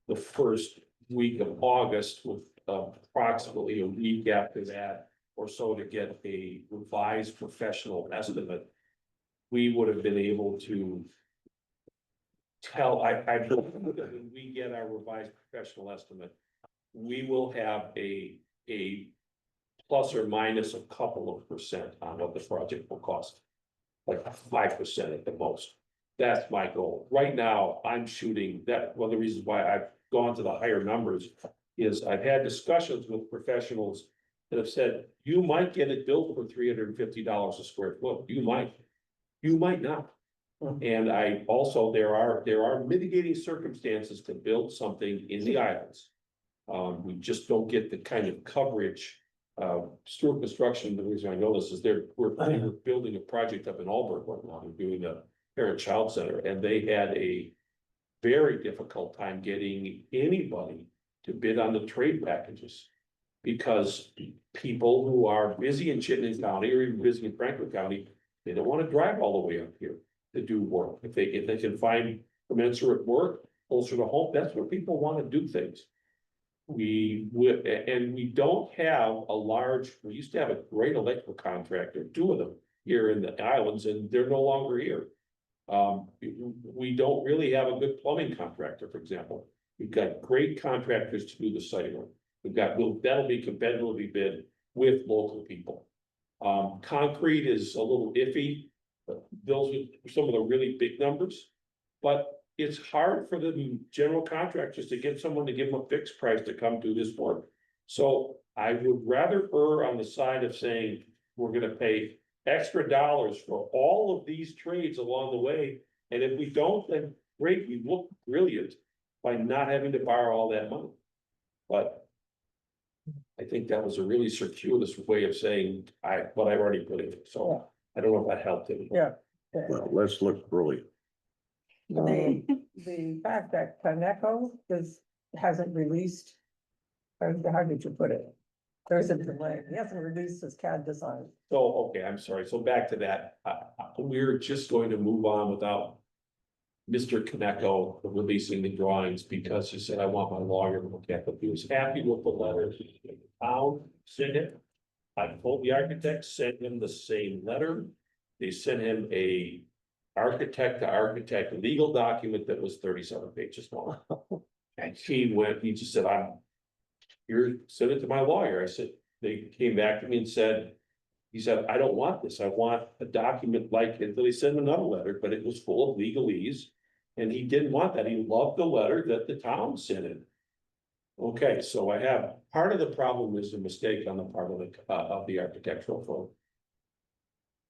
the first week of August, with approximately a week after that or so to get a revised professional estimate. We would have been able to tell, when we get our revised professional estimate, we will have a plus or minus a couple of percent on what the project will cost. Like 5% at the most. That's my goal. Right now, I'm shooting that. One of the reasons why I've gone to the higher numbers is I've had discussions with professionals that have said, you might get it built for $350 a square foot. You might not. And I also, there are mitigating circumstances to build something in the islands. We just don't get the kind of coverage. Stewart Construction, the reason I know this is we're building a project up in Alburg right now. They're doing a parent-child center, and they had a very difficult time getting anybody to bid on the trade packages. Because people who are busy in Chittenden County or even busy in Franklin County, they don't want to drive all the way up here to do work. If they can find commensurate work, closer to home, that's where people wanna do things. And we don't have a large, we used to have a great electrical contractor, two of them here in the islands, and they're no longer here. We don't really have a good plumbing contractor, for example. We've got great contractors to do the site work. That'll be competitively bid with local people. Concrete is a little iffy, but those are some of the really big numbers. But it's hard for the general contractors to get someone to give them a fixed price to come do this work. So I would rather err on the side of saying, we're gonna pay extra dollars for all of these trades along the way. And if we don't, then great, we look brilliant by not having to borrow all that money. But I think that was a really circuitous way of saying what I've already put in, so I don't know if that helped any. Yeah. Well, let's look brilliant. The fact that Coneco hasn't released, or how did you put it? There's a delay, he hasn't released his CAD design. So, okay, I'm sorry, so back to that, we're just going to move on without Mr. Kaneko releasing the drawings, because he said, I want my lawyer to look at them. He was happy with the letter. The town sent it. I told the architect, send him the same letter. They sent him a architect to architect legal document that was 37 pages long. And he just said, send it to my lawyer. I said, they came back to me and said, he said, I don't want this. I want a document like it. They sent him another letter, but it was full of legalese. And he didn't want that. He loved the letter that the town sent him. Okay, so I have, part of the problem is a mistake on the part of the architectural firm.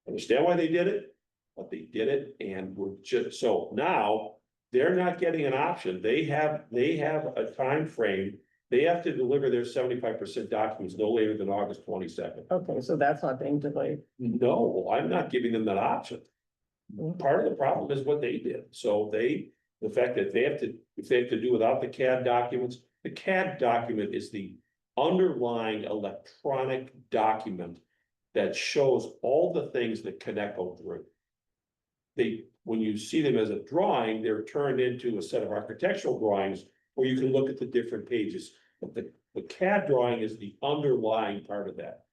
Understand why they did it, but they did it, and we're just, so now they're not getting an option. They have a time frame. They have to deliver their 75% documents no later than August 22nd. Okay, so that's not being delayed. No, I'm not giving them that option. Part of the problem is what they did. So the fact that if they have to do without the CAD documents, the CAD document is the underlying electronic document that shows all the things that Coneco through. When you see them as a drawing, they're turned into a set of architectural drawings where you can look at the different pages. But the CAD drawing is the underlying part of that.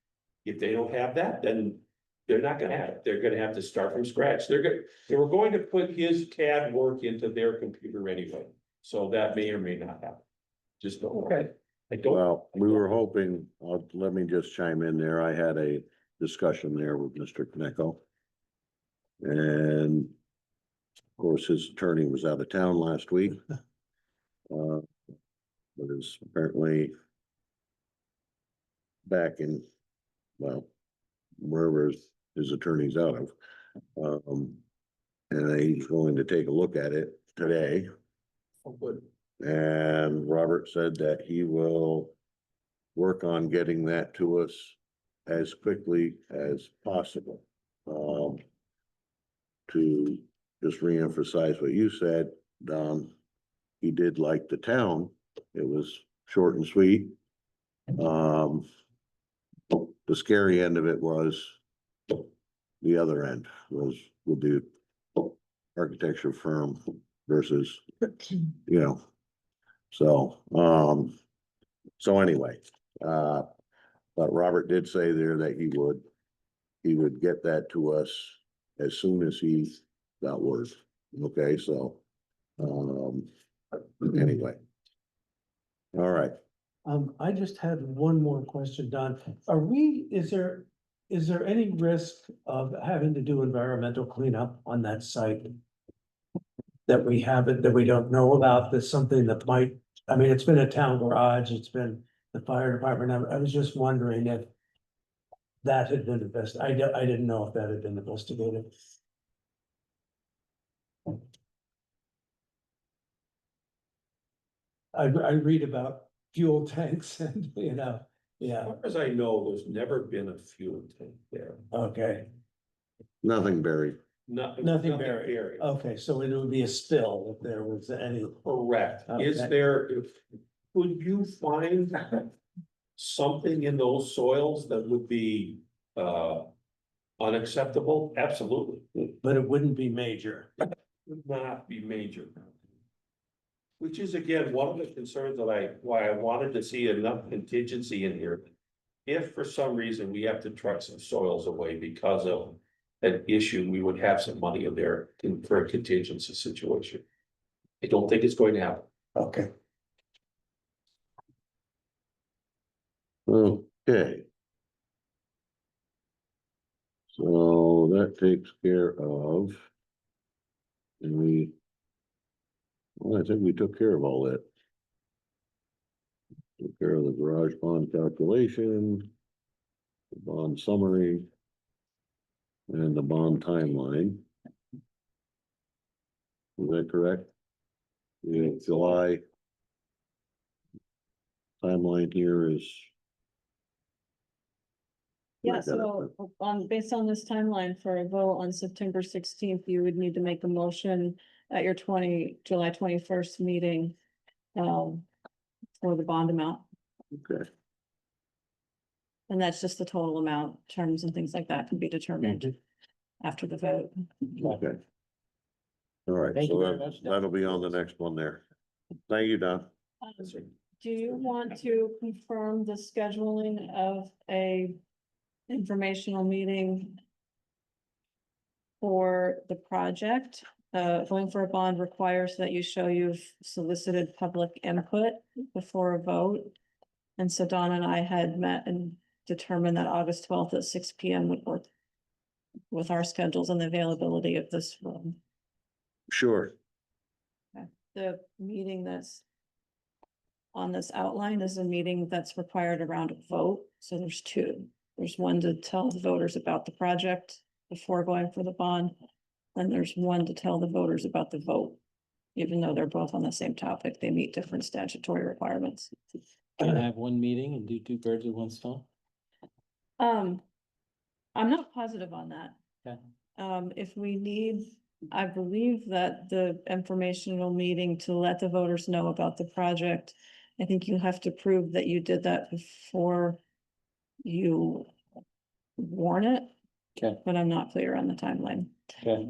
If they don't have that, then they're not gonna have it. They're gonna have to start from scratch. They were going to put his CAD work into their computer anyway. So that may or may not happen. Just don't. Okay. I don't. Well, we were hoping, let me just chime in there. I had a discussion there with Mr. Kaneko. And of course, his attorney was out of town last week. But is apparently back in, well, wherever his attorney's out of. And he's going to take a look at it today. Oh, good. And Robert said that he will work on getting that to us as quickly as possible. To just reemphasize what you said, Don, he did like the town. It was short and sweet. The scary end of it was the other end was with the architecture firm versus, so anyway, but Robert did say there that he would get that to us as soon as he got word. Okay, so, anyway. All right. I just had one more question, Don. Is there any risk of having to do environmental cleanup on that site? That we haven't, that we don't know about, that's something that might, I mean, it's been a town garage, it's been the fire department. I was just wondering if that had been investigated. I didn't know if that had been investigated. I read about fuel tanks and, yeah, As far as I know, there's never been a fuel tank there. okay, Nothing buried. nothing buried. Okay, so it would be a spill if there was any. Correct. Is Okay. Could you find something in those soils that would be unacceptable? Absolutely. But it wouldn't be major. Would not be major. Which is again, one of the concerns that why I wanted to see enough contingency in here. If for some reason we have to truck some soils away because of an issue, we would have some money in there for a contingency situation. I don't think it's going to happen. Okay. Okay. So that takes care of. And well, I think we took care of all that. Took care of the garage bond calculation. The bond summary. And the bond timeline. Is that correct? Yeah, July. Timeline here is. Yeah, I got it. so based on this timeline for a vote on September 16th, you would need to make a motion at your July 21st meeting. For the bond amount, Okay, and that's just the total amount, terms and things like that can be determined after the vote. okay. All right, Thank you so very much, Don. that'll be on the next one there. Thank you, Don. Do you want to confirm the scheduling of a informational meeting for the project? Going for a bond requires that you show you've solicited public input before a vote. And so Don and I had met and determined that August 12th at 6 PM would work with our schedules and the availability of this room. Sure, The meeting that's on this outline is a meeting that's required around a vote. So there's two. There's one to tell the voters about the project before going for the bond. And there's one to tell the voters about the vote. Even though they're both on the same topic, they meet different statutory requirements. Can I have one meeting and do two birds with one stone? I'm not positive on that. Okay. If we need, I believe that the informational meeting to let the voters know about the project. I think you have to prove that you did that before you warn it. Okay. But I'm not clear on the timeline. Okay.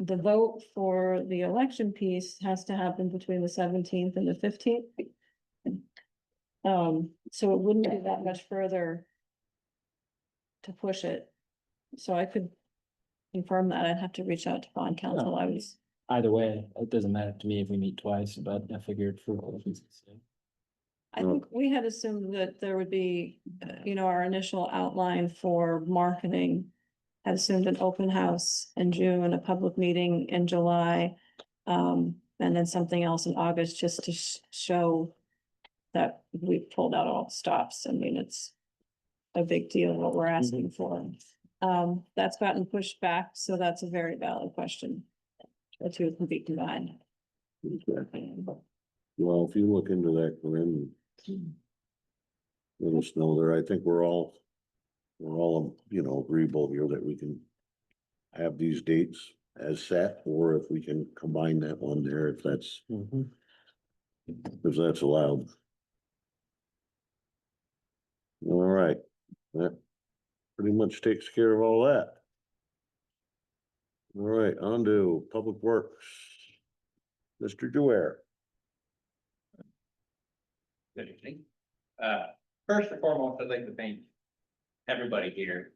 The vote for the election piece has to happen between the 17th and the 15th. So it wouldn't be that much further to push it. So I could confirm that. I'd have to reach out to bond council. Either way, it doesn't matter to me if we meet twice, but I figured for. I think we had assumed that there would be, our initial outline for marketing. Had assumed an open house in June, a public meeting in July. And then something else in August, just to show that we pulled out all stops. I mean, it's a big deal what we're asking for. That's gotten pushed back, so that's a very valid question. The two can be combined. okay. Well, if you look into that, Corinne. Let us know there. I think we're all, agreeable here that we can. Have these dates as set, or if we can combine that one there, if that's allowed. All right, that pretty much takes care of all that. All right, on to Public Works. Mr. Dwyer. Good evening. First and foremost, I'd like to thank everybody here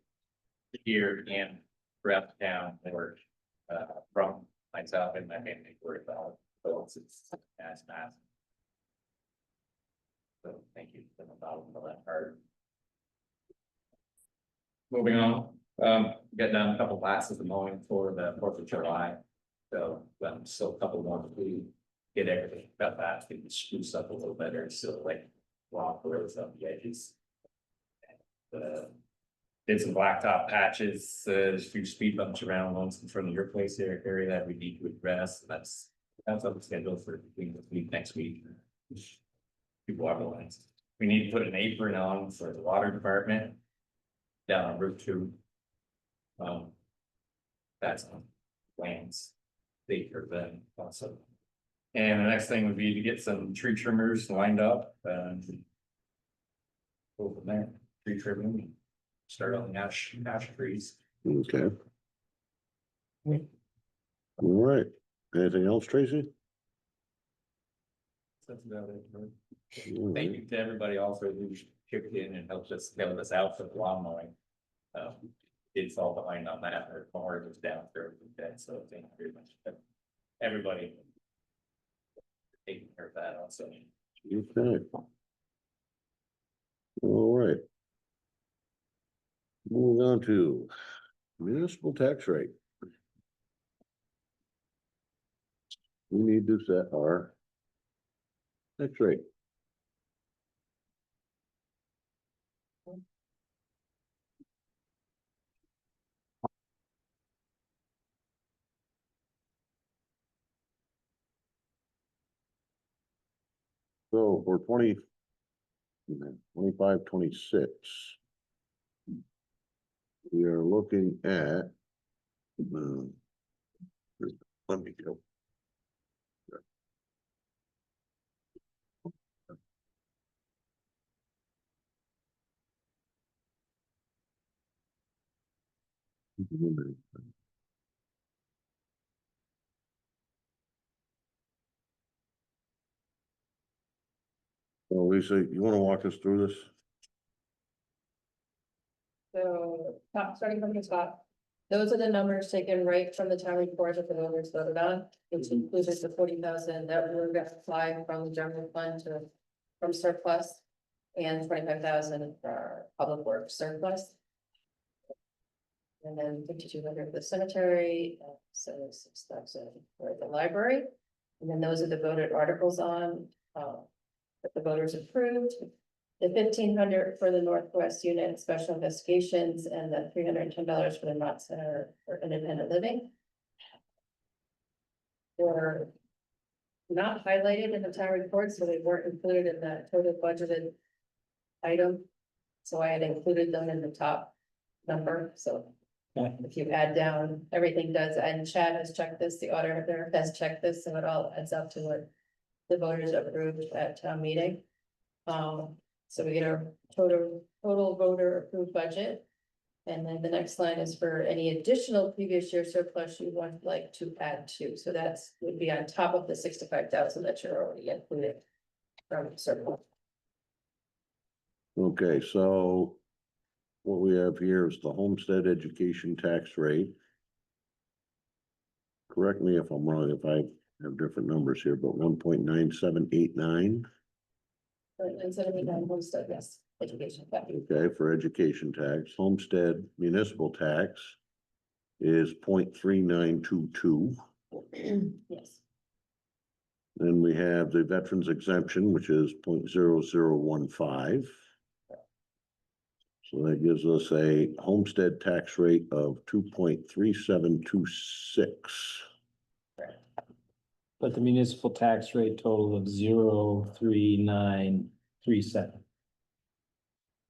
and throughout the town for, from myself and my family for about, it's massive. So thank you from the bottom of that part. Moving on, got done a couple classes of mowing for the 4th of July. So, still a couple more to get everything about that, get it spruced up a little better, still like rock roads up the edges. Did some blacktop patches, there's a few speed bumps around ones in front of your place area that we need to address. That's on the schedule for between this week, next week. People water lines. We need to put an apron on for the water department down on Route 2. That's on plans. They for them also. And the next thing would be to get some tree trimmers lined up and go from there. Tree trimming. Start on the ash trees. Okay. All right, anything else, Tracy? That's about it. All Thank right. you to everybody also who chipped in and helped us build this out for the lawn mowing. It's all behind on that, or more was down for that, so thank you very much. But everybody taking care of that also. Okay. All right. Moving on to municipal tax rate. We need to set our tax rate. So for 25, 26. We are looking at. Let me go. Well, Lisa, you wanna walk us through this? So, starting from the top, those are the numbers taken right from the town report that the voters voted on, which included the 40,000 that we were gonna apply from the general fund to, from surplus. And 25,000 for our public works surplus. And then 5,200 for the cemetery, 76,000 for the library. And then those are the voted articles on, that the voters approved. The 1,500 for the Northwest Unit Special Investigations and the $310 for the Knott Center for Independent Living. They're not highlighted in the town report, so they weren't included in that total budgeted item. So I had included them in the top number, so. Okay. If you add down, everything does, and Chad has checked this, the auditor has checked this, so it all adds up to what the voters approved at town meeting. So we get our total voter approved budget. And then the next line is for any additional previous year surplus you want like to add to, so that's would be on top of the 65,000 that you're already including from surplus. Okay, so. What we have here is the homestead education tax rate. Correct me if I'm wrong, if I have different numbers here, but 1.9789. Instead of the homestead, yes, education. Okay, for education tax, homestead municipal tax is 0.3922. Yes, Then we have the veterans exemption, which is 0.0015. So that gives us a homestead tax rate of 2.3726. But the municipal tax rate total of 0.3937.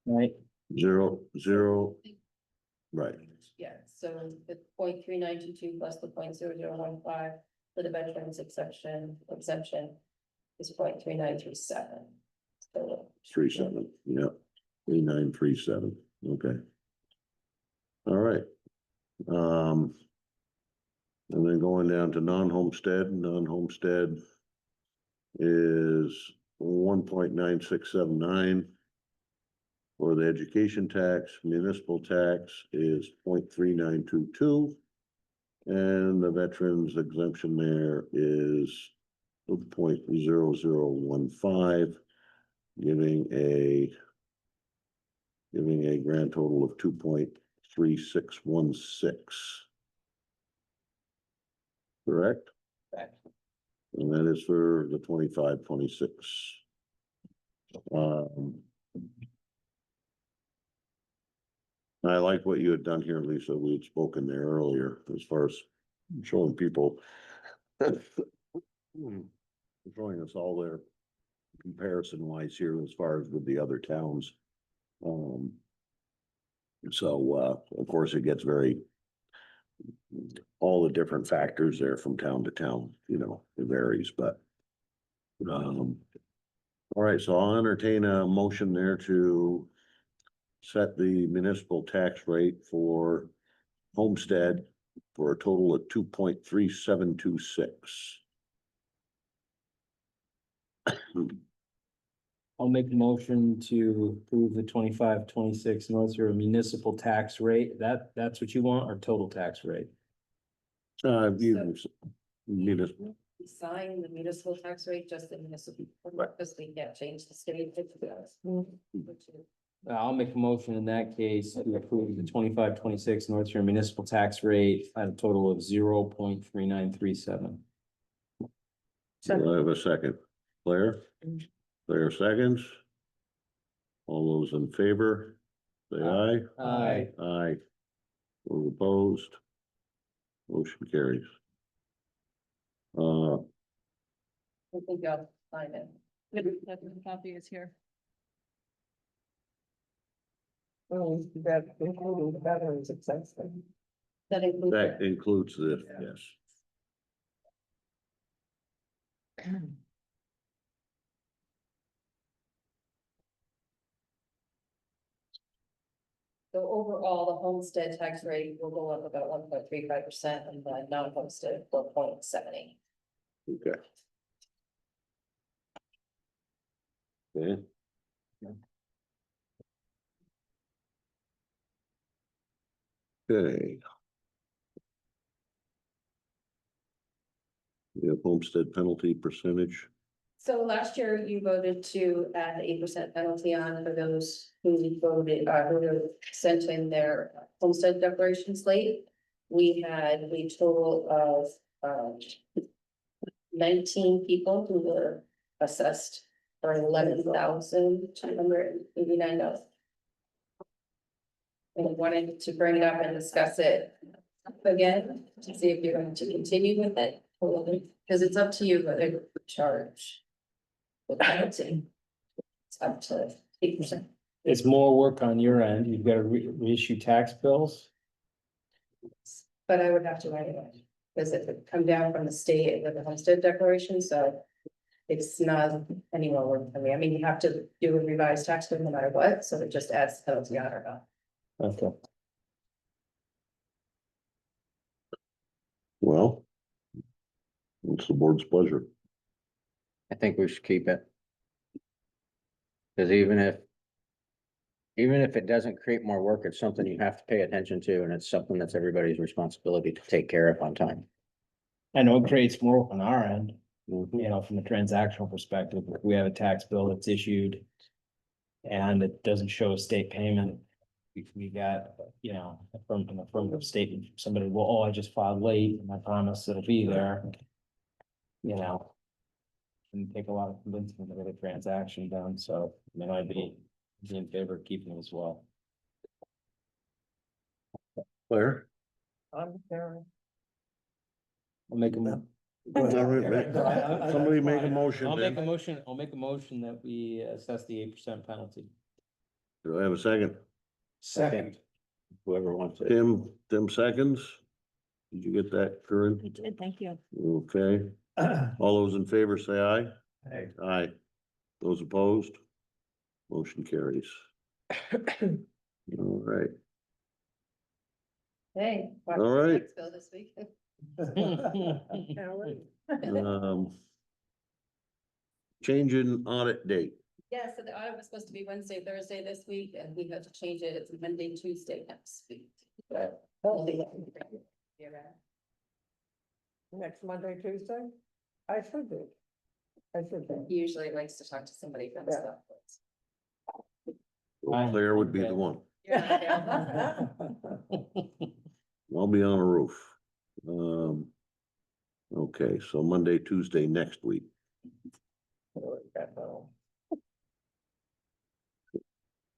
Right? Zero, right, yeah, so the 0.3922 plus the 0.0015 for the veterans exemption is 0.3937. So 37, yeah, 3937, okay. All right. And then going down to non-homestead is 1.9679. For the education tax, municipal tax is 0.3922. And the veterans exemption there is 0.0015, giving a grand total of 2.3616. Correct? Correct. And that is for the 25, 26. I like what you had done here, Lisa. We had spoken there earlier as far as showing people. Showing us all their comparison wise here as far as with the other towns. So of course it gets very. All the different factors there from town to town, you know, it varies, but. All right, so I'll entertain a motion there to. Set the municipal tax rate for homestead for a total of 2.3726. I'll make a motion to approve the 25-26 North Shore municipal tax rate. That's what you want, or total tax rate? You need a, We sign the municipal tax rate, just the municipal, because we can't change the state. I'll make a motion in that case to approve the 25-26 North Shore municipal tax rate at a total of 0.3937. do I have a second? Claire? Claire seconds. All those in favor, say aye. Aye. Aye. Those opposed? Motion carries. I think I'll sign it. Copy is here. Well, that including the veterans exemption. That includes. That includes this, yes. So overall, the homestead tax rate will go up about 1.35% and the non-homestead 4.78. Okay. Okay. Okay. We have homestead penalty percentage. So last year you voted to add the 8% penalty on for those who voted, who sent in their homestead declarations late. We had a total of 19 people who were assessed for $11,289. And we wanted to bring it up and discuss it again, to see if you're going to continue with it, because it's up to you whether to charge. The penalty. It's up to 8%. It's more work on your end. You've got to reissue tax bills. But I would have to anyway, because it would come down from the state with the homestead declaration, so. It's not any more work for me. I mean, you have to do a revised tax bill no matter what, so it just adds penalty on or not. Okay. Well. It's the board's pleasure. I think we should keep it. Cause even if it doesn't create more work, it's something you have to pay attention to, and it's something that's everybody's responsibility to take care of on time. I know it creates more work on our end, Mhm. you know, from a transactional perspective. If we have a tax bill that's issued and it doesn't show a state payment, we got, you know, an affirmative statement from somebody, well, oh, I just filed late and I promise it'll be there. You know. And take a lot of convincing to get a transaction done, so I mean, I'd be in favor of keeping it as well. Claire? I'm Karen. I'll make a Somebody make a motion. I'll make a then. motion, that we assess the 8% penalty. Do I have a second? Second. Whoever wants it. Tim seconds. Did you get that, Corinne? I did, thank you. Okay, all those in favor say aye. Hey. Aye. Those opposed? Motion carries. All right, Hey. watch All the right. tax bill this week. change in audit date. Yeah, so the audit was supposed to be Wednesday, Thursday this week, and we had to change it. It's Monday, Tuesday next week. But only year-round. Next Monday, Tuesday? I should be. He usually likes to talk to somebody from Yeah. stuff. Well, Claire would be the one. I'll be on a roof. Okay, so Monday, Tuesday, next week.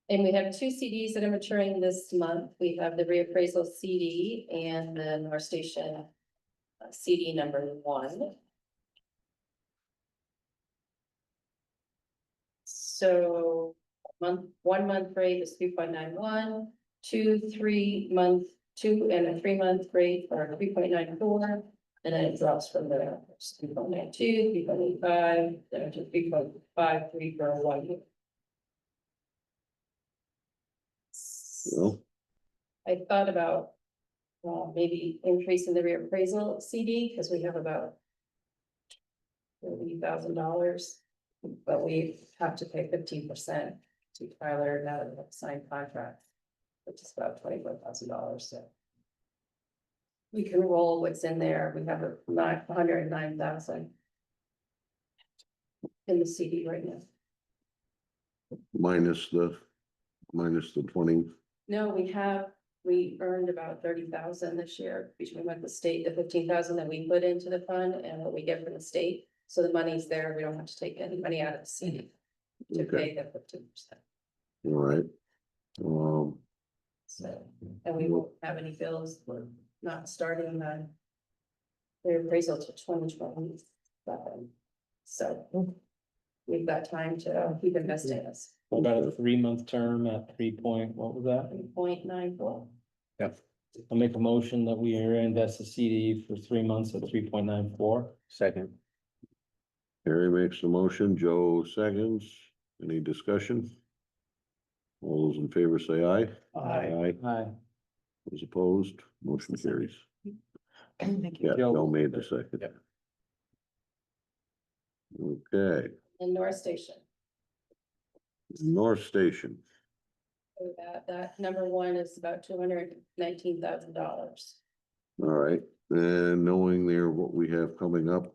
And we have two CDs that are maturing this month. We have the reappraisal CD and the North Station CD number 1. So 1 month rate is 3.91, 2 3-month, 2 and a 3-month rate are 3.94. And then it drops from there, 3.92, 3.85, then to 3.53 for 1 year. Well, I thought about maybe increasing the reappraisal CD, because we have about $30,000 But we have to pay 15% to Tyler now that we have signed contract, which is about $24,000, so. We can roll what's in there, we have a 109,000. In the CD right now. minus the 20, No, we earned about 30,000 this year between what the state, the 15,000 that we put into the fund and what we get from the state. So the money's there, we don't have to take any money out of the CD to Okay. pay the 15%. all right. So, and we won't have any bills, we're not starting the appraisal to 2027. So we've got time to keep investing this. What about a 3-month term at 3 point, what was that? 3.94. I'll make a motion that we invest the CD for 3 months at 3.94. Second. Harry makes the motion, Joe seconds. Any discussion? All those in favor say aye. Aye. Aye. Those opposed, motion carries. Thank you. Yeah, Joe. Joe made the second. Yep. Okay, And North Station. North Station, So that number one is about $219,000. all right, and knowing there what we have coming up,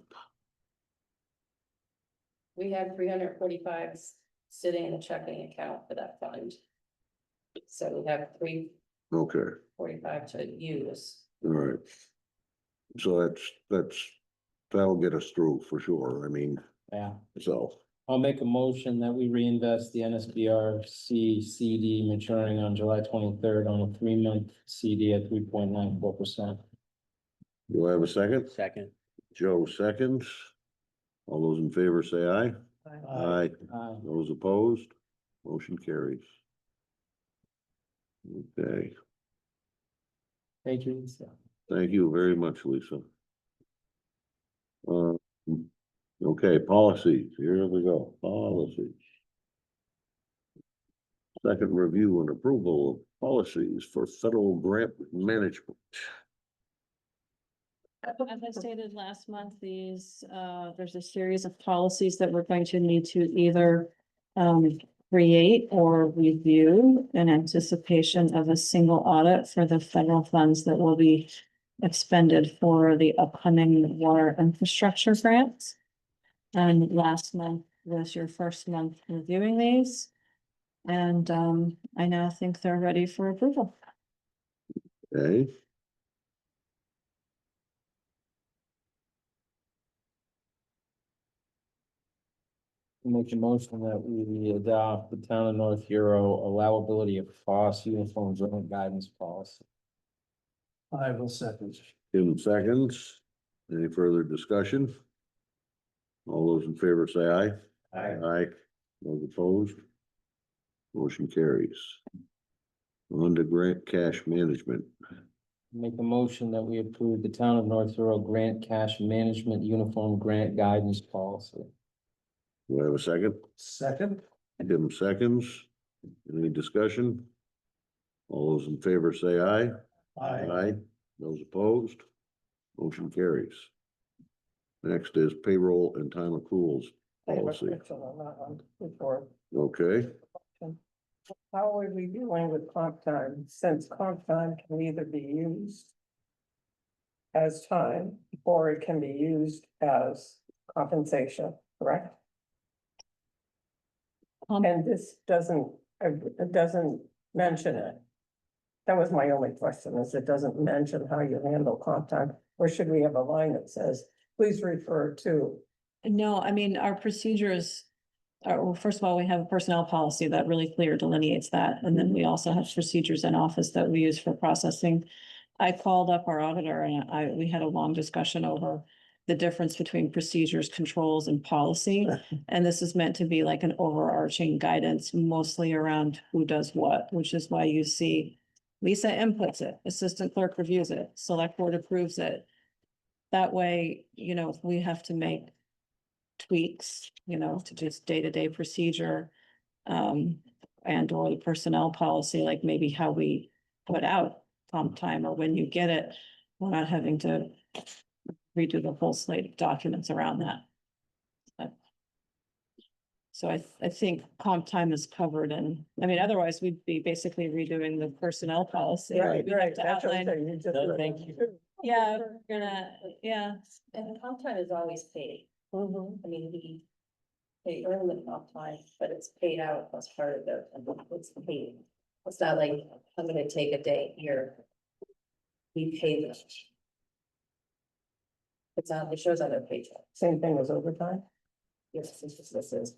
We had 345 sitting in a checking account for that fund. So we have okay, 345 to use. all right. So that'll get us through for sure, I mean, Yeah, so, I'll make a motion that we reinvest the NSBRC CD maturing on July 23rd on a 3-month CD at 3.94%. do I have a second? Second. Joe seconds. All those in favor say aye. Aye. Those opposed, motion carries. Okay, Thank you, Lisa. thank you very much, Lisa. Okay, policies, here we go, policies. Second review and approval of policies for federal grant management. As I stated last month, there's a series of policies that we're going to need to either create or review in anticipation of a single audit for the federal funds that will be expended for the upcoming water infrastructure grants. And last month was your first month reviewing these. And I now think they're ready for approval. Okay. Make a motion that we adopt the town of North Hero allowability of cost uniform grant guidance policy. I will second. In seconds, any further discussion? All those in favor say aye. Aye. Aye, those opposed? Motion carries. On to grant cash management. Make a motion that we approve the town of North Hero grant cash management uniform grant guidance policy. Do I have a second? Second. Tim seconds. Any discussion? All those in favor say aye. Aye. Those opposed? Motion carries. Next is payroll and time accruals I have a policy. question on that one before. Okay, How are we doing with comp time, since comp time can either be used as time, or it can be used as compensation, correct? And this it doesn't mention it. That was my only question, is it doesn't mention how you handle comp time, or should we have a line that says, please refer to? No, I mean, our procedures are, well, first of all, we have a personnel policy that really clear delineates that. And then we also have procedures in office that we use for processing. I called up our auditor and we had a long discussion over the difference between procedures, controls and policy. And this is meant to be like an overarching guidance, mostly around who does what, which is why you see Lisa inputs it, assistant clerk reviews it, select board approves it. That way, you know, if we have to make tweaks, you know, to just day-to-day procedure. And or the personnel policy, like maybe how we put out comp time or when you get it. We're not having to redo the whole slate of documents around that. So I think comp time is covered and, I mean, otherwise we'd be basically redoing the personnel policy. Right, We'd have right. to That's what I'm outline- saying, you just- No, thank you. Yeah, we're gonna, yeah. And the comp time is always paid. Mhm. I mean, they earn the comp time, but it's paid out as part of it's paid. It's not like, I'm gonna take a day here. We pay them. It's on, it shows on their paycheck. Same thing as overtime. Yes, this is.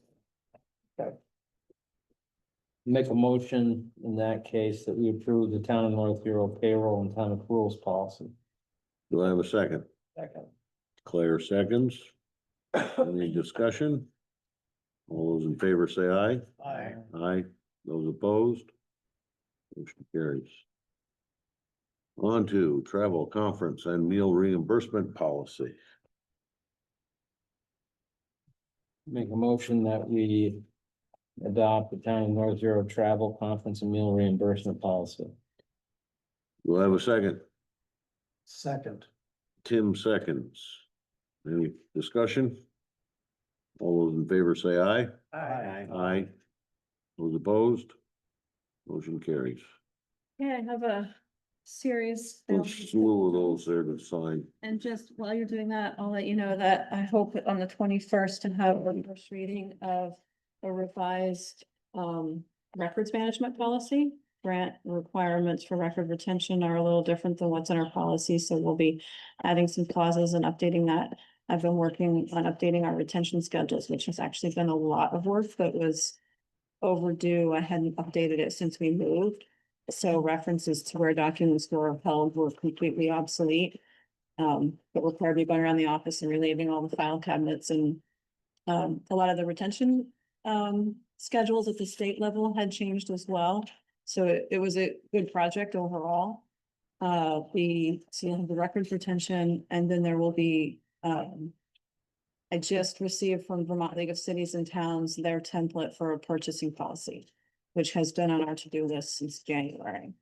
Make a motion in that case that we approve the town of North Hero payroll and town accruals policy. Do I have a second? Second. Claire seconds. Any discussion? All those in favor say aye. Aye. Aye. Those opposed? Motion carries. On to travel, conference and meal reimbursement policy. Make a motion that we adopt the town of North Hero travel, conference and meal reimbursement policy. Do I have a second? Second. Tim seconds. Any discussion? All those in favor say aye. Aye. Those opposed? Motion carries. Yeah, I have a series. A slew of those there to sign. And just while you're doing that, I'll let you know that I hope on the 21st to have the first reading of a revised records management policy. Grant requirements for record retention are a little different than what's in our policy, so we'll be adding some clauses and updating that. I've been working on updating our retention schedules, which has actually been a lot of work that was overdue. I hadn't updated it since we moved. So references to where documents were held were completely obsolete. It required me going around the office and relieving all the file cabinets and a lot of the retention schedules at the state level had changed as well. So it was a good project overall. So you'll have the records retention, and then there will be, I just received from Vermont League of Cities and Towns their template for a purchasing policy, which has been on our to-do list since January.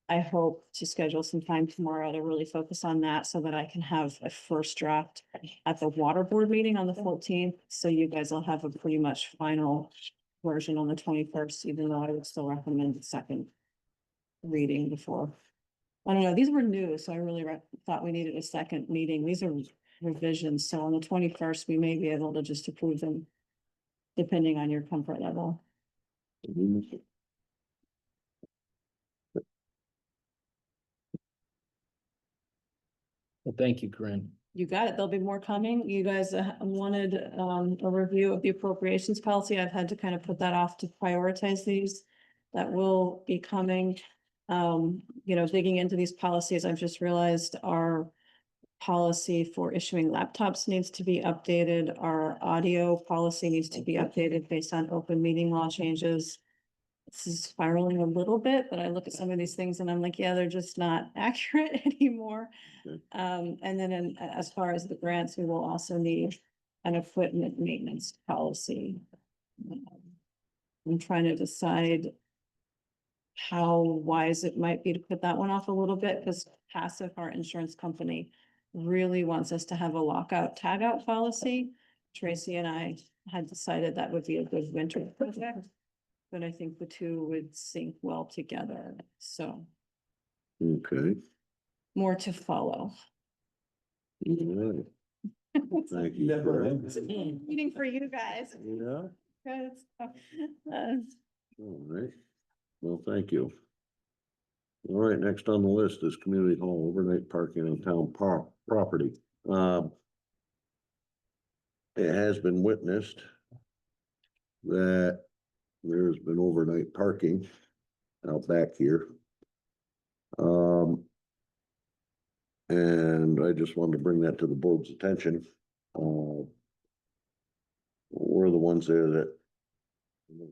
I hope to schedule some time tomorrow to really focus on that so that I can have a first draft at the water board meeting on the 14th. So you guys will have a pretty much final version on the 21st, even though I would still recommend the second reading before. I don't know, these were new, so I really thought we needed a second meeting. These are revisions, so on the 21st, we may be able to just approve them depending on your comfort level. Well, thank you, Corinne. You got it. There'll be more coming. You guys wanted a review of the appropriations policy. I've had to kind of put that off to prioritize these. That will be coming. Digging into these policies, I've just realized our policy for issuing laptops needs to be updated. Our audio policy needs to be updated based on open meeting law changes. This is spiraling a little bit, but I look at some of these things and I'm like, yeah, they're just not accurate anymore. Okay. And then as far as the grants, we will also need an equipment maintenance policy. I'm trying to decide how wise it might be to put that one off a little bit, because Passive, our insurance company, really wants us to have a lockout tagout policy. Tracy and I had decided that would be a good winter project, but I think the two would sync well together, so Okay. more to follow. All right. Thank you. Never Corinne. ends. Meeting for you guys. Yeah, Good. all right. Well, thank you. All right, next on the list is community hall overnight parking on town property. It has been witnessed that there's been overnight parking out back here. And I just wanted to bring that to the board's attention. We're the ones there that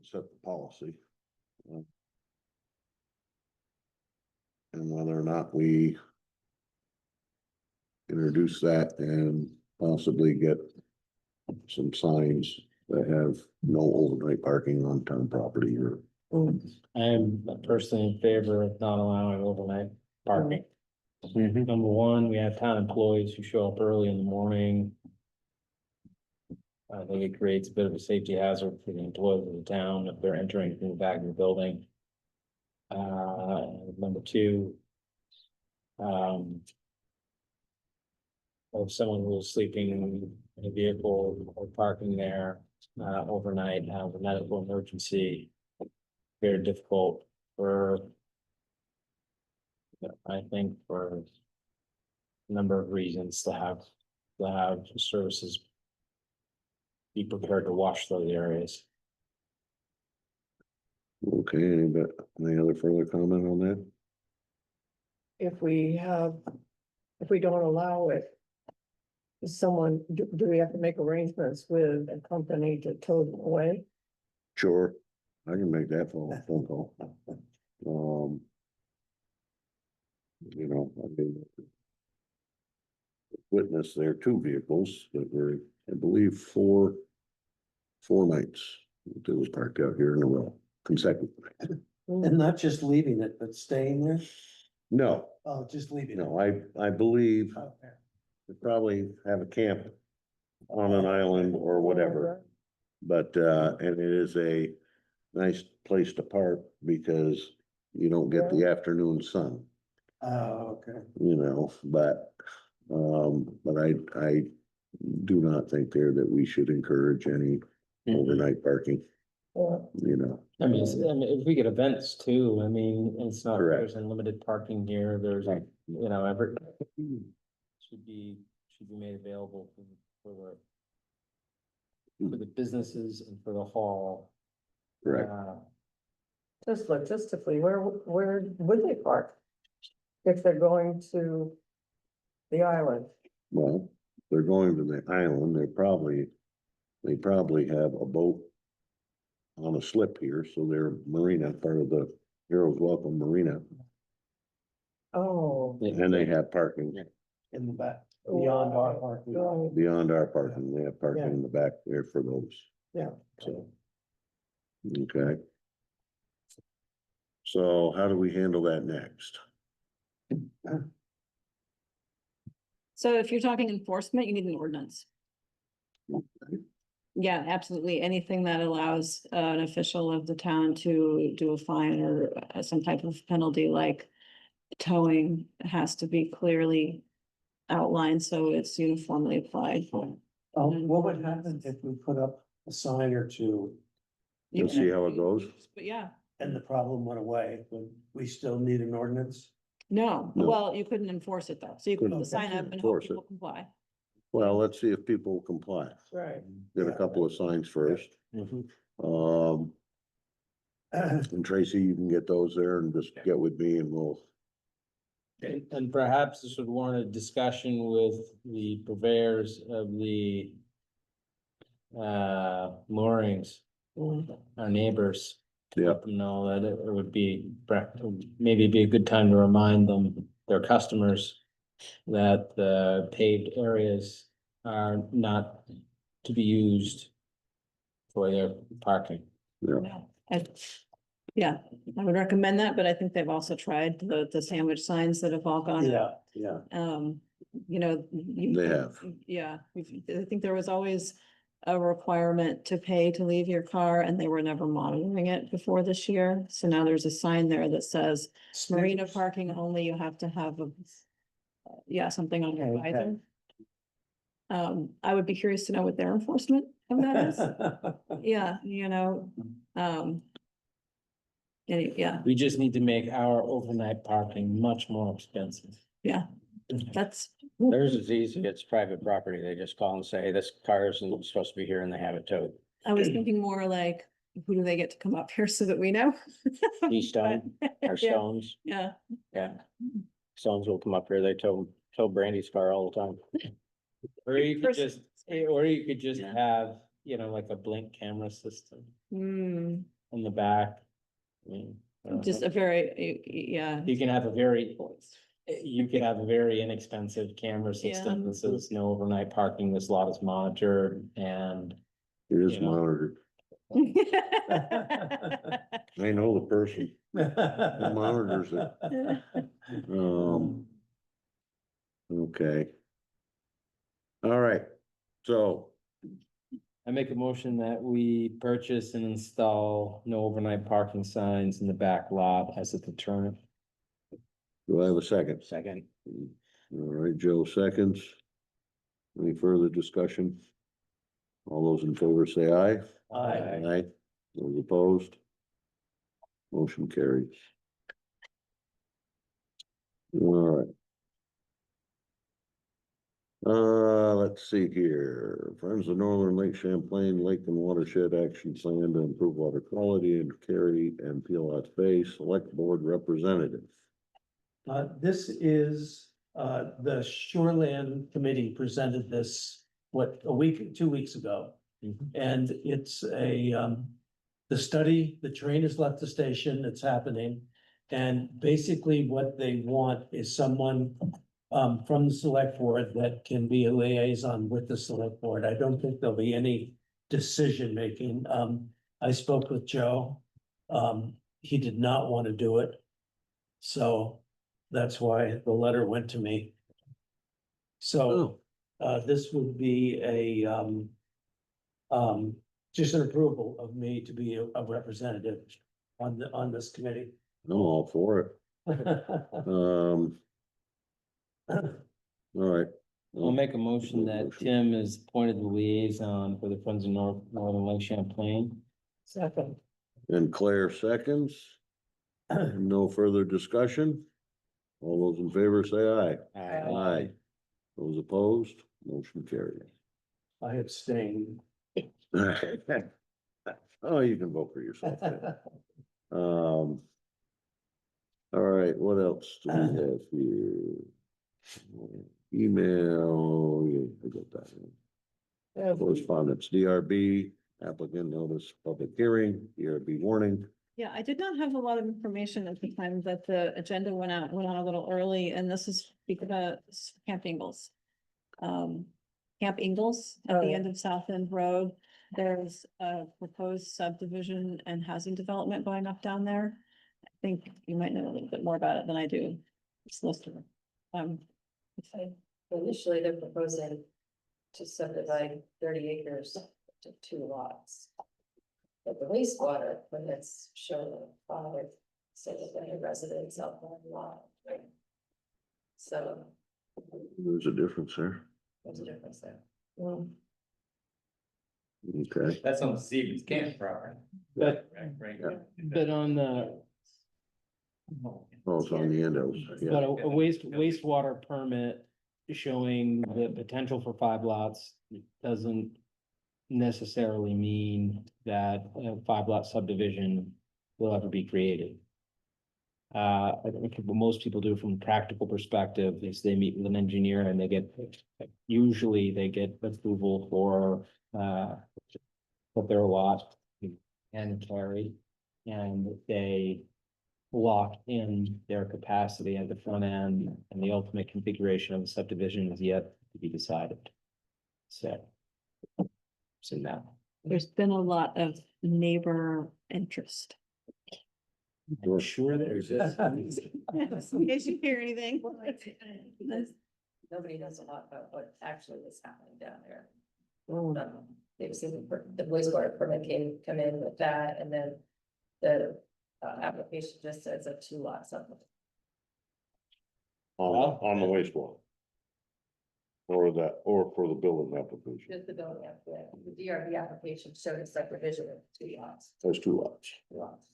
set the policy. And whether or not we introduce that and possibly get some signs that have no overnight parking on town property or. I am personally in favor of not allowing overnight parking. Number one, we have town employees who show up early in the morning. I think it creates a bit of a safety hazard for the employees of the town if they're entering from the back of the building. Number two. Of someone who is sleeping in a vehicle or parking there, overnight, has a medical emergency. Very difficult for. I think for a number of reasons to have services. Be prepared to wash those areas. Okay, any other further comment on that? If we don't allow it. Do we have to make arrangements with a company to tow them away? Sure, I can make that phone call. You know, I mean. Witness there, 2 vehicles that were, I believe, 4 nights. It was parked out here in a row, consecutive. And not just leaving it, but staying there? No, Oh, just leaving it. no, I believe Okay. they probably have a camp on an island or whatever. But, and it is a nice place to park because you don't get the afternoon sun, Oh, okay. you know, but I do not think there that we should encourage any overnight parking, Yeah. you know. I mean, if we get events too, I mean, it's not, Correct. there's unlimited parking here, there's, you know, should be made available for the businesses and for the hall. Correct. Just logistically, where would they park? If they're going to the island? Well, they're going to the island, they probably have a boat on a slip here, so they're marina, part of the Heroes Welcome Marina, Oh. and they have parking In the back, beyond our parking. Right. beyond our parking, they have parking in the back there for those. Yeah. So. Okay. So how do we handle that next? So if you're talking enforcement, you need an ordinance. Yeah, absolutely. Anything that allows an official of the town to do a fine or some type of penalty like towing has to be clearly outlined, so it's uniformly applied. What would happen if we put up a sign or two You Let's can- see how it goes. But yeah, and the problem went away? Would we still need an ordinance? no, No. well, you couldn't enforce it though, so you could put the sign up and hope Enforce it. people comply. Well, let's see if people comply. Right. Get a couple of signs first. And Tracy, you can get those there and just get with me and we'll, And perhaps this would warrant a discussion with the purveyors of the moorings, our neighbors. To let them know that it would be, maybe be a good time to remind them, their customers, that the paved areas are not to be used for their parking. Yeah, I would recommend that, but I think they've also tried the sandwich signs that have all gone up. Yeah. You know. They have. Yeah, I think there was always a requirement to pay to leave your car and they were never monitoring it before this year. So now there's a sign there that says marina parking only, you have to have something on your Okay. visor. I would be curious to know what their enforcement of that is. Yeah, you know, yeah, We just need to make our overnight parking much more expensive. yeah, that's. Theirs is easy, it's private property, they just call and say, this car isn't supposed to be here, and they have it towed. I was thinking more like, who do they get to come up here so that we know? Keystone or Yeah, Stones, yeah, yeah. Stones will come up here, they tow Brandy's car all the time. Or you could First- just Yeah. have, you know, like a blink camera system hmm, in the back. I mean, I don't just know. a very, yeah. You can have a very inexpensive camera system that says no overnight parking, this lot is monitored and. it is You know. monitored. I know the person who monitors it. Okay. All right, so I make a motion that we purchase and install no overnight parking signs in the back lot as a deterrent. Do I have a second? Second. All right, Joe seconds. Any further discussion? All those in favor say aye. Aye. Aye. Those opposed? Motion carries. All right. Let's see here. Friends of Northern Lake Champlain Lake and Watershed Action Plan to improve water quality and carry and PLS Bay Select Board Representative. This is, the Shoreland Committee presented this, what, a week, 2 weeks ago. And it's the study, the train has left the station, it's happening. And basically what they want is someone from the select board that can be a liaison with the select board. I don't think there'll be any decision making. I spoke with Joe. He did not want to do it. So that's why the letter went to me. So this would be just an approval of me to be a representative on this committee. I'm all for it. All right. I'll make a motion that Motion. Tim is appointed the liaison for the Friends of Northern Lake Champlain. Second. And Claire seconds. No further discussion. All those in favor say aye. Aye. Those opposed, motion carried. I abstain. Oh, you can vote for yourself. then. All right, what else do we have here? Email, yeah, I got that. Yeah, Correspondence, DRB, applicant notice, public hearing, DRB warning. Yeah, I did not have a lot of information at the time that the agenda went on a little early, and this is because Camp Ingalls. Camp Ingalls at Oh, the yeah. end of South End Road, there's a proposed subdivision and housing development going up down there. I think you might know a little bit more about it than I do. It's listed. Initially, they're proposing to subdivide 30 acres to 2 lots. But the wastewater, when it's shown on it, said that any residents up on the lot. Right? So There's a difference there. there's a difference there. Okay, That's on the Stevens Camp property. But, Right. but on the, oh, it's on the end of, but yeah, a wastewater permit showing the potential for 5 lots doesn't necessarily mean that a 5-lot subdivision will ever be created. I think what most people do from a practical perspective is they meet with an engineer and usually they get approval for their lot and carry, and they lock in their capacity at the front end, and the ultimate configuration of the subdivision is yet to be decided. So now. There's been a lot of neighbor interest. I'm sure there's this. In case you hear anything. Nobody knows a lot about what actually is happening down there. Mm. They've seen the wastewater permit come in with that, and then the application just says a 2-lot subdivision. on the wastewater. Or for the building application, Just the building application, the DRB application showed a subdivision of 2 lots. there's 2 lots. 2 lots.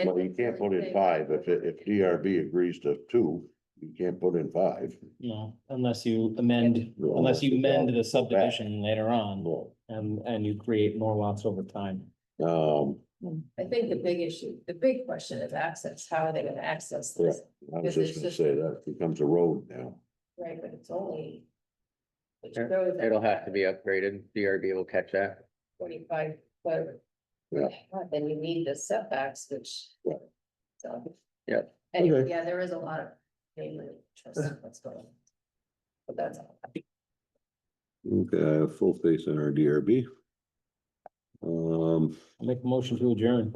Well, you can't put in 5, if DRB agrees to 2, you can't put in 5. No, unless you amend the subdivision later on No. and you create more lots over time. I think the big issue, the big question is access. How are they gonna access this? I was just gonna say that becomes a road now. Right, but it's only. which Yeah, shows that It'll have to be upgraded. DRB will catch that. 25 foot. Yeah. Then you need the setbacks, which. Yeah. So. Yeah. Anyway, Okay. yeah, there is a lot of neighborhood interest in what's going on. But that's all. Okay, I have full faith in our DRB. I'll make a motion to adjourn.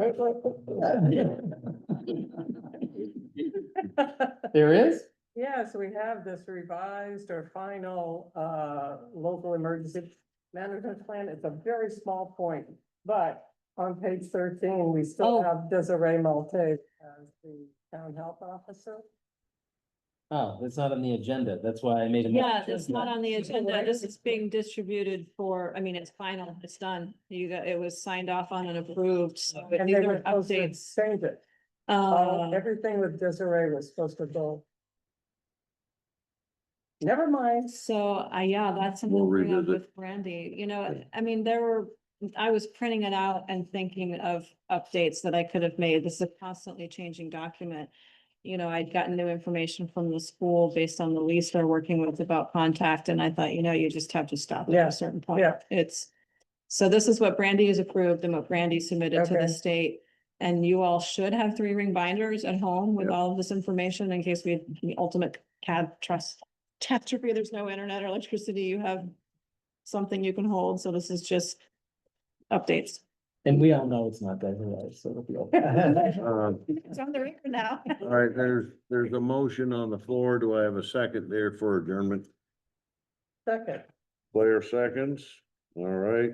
There is? Yeah, so we have this revised or final local emergency management plan, it's a very small point, but on page 13, we still Oh. have Desiree Malte as the town health officer. Oh, it's not on the agenda. That's why I made a. Yeah, motion. it's not on the agenda. This is being distributed for, I mean, it's final, it's done. It was signed off on and approved, so And these they are were supposed to updates. change it. Everything with Desiree was supposed to go. Never mind. So, yeah, that's something We'll to bring up revisit. with Brandy, you know, Yeah. I mean, I was printing it out and thinking of updates that I could have made. This is a constantly changing document. You know, I'd gotten new information from the school based on the lease they're working with about contact, and I thought, you just have to stop at Yeah, a certain point. yeah. So this is what Brandy has approved and what Brandy submitted to Okay. the state. And you all should have 3-ring binders at home with Yep. all of this information in case we had the ultimate catastrophe, there's no internet or electricity, you have something you can hold. So this is just updates. And we all know it's not Desiree, so it'll be okay. It's on the record now. All right, there's a motion on the floor. Do I have a second there for adjournment? Second. Claire seconds. All right.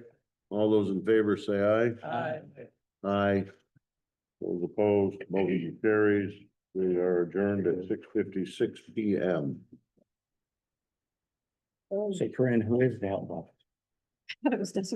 All those in favor say aye. Aye. Those opposed, motion carries. We are adjourned at 6:56 PM. Say, Corinne, who is the health officer? It was Desiree.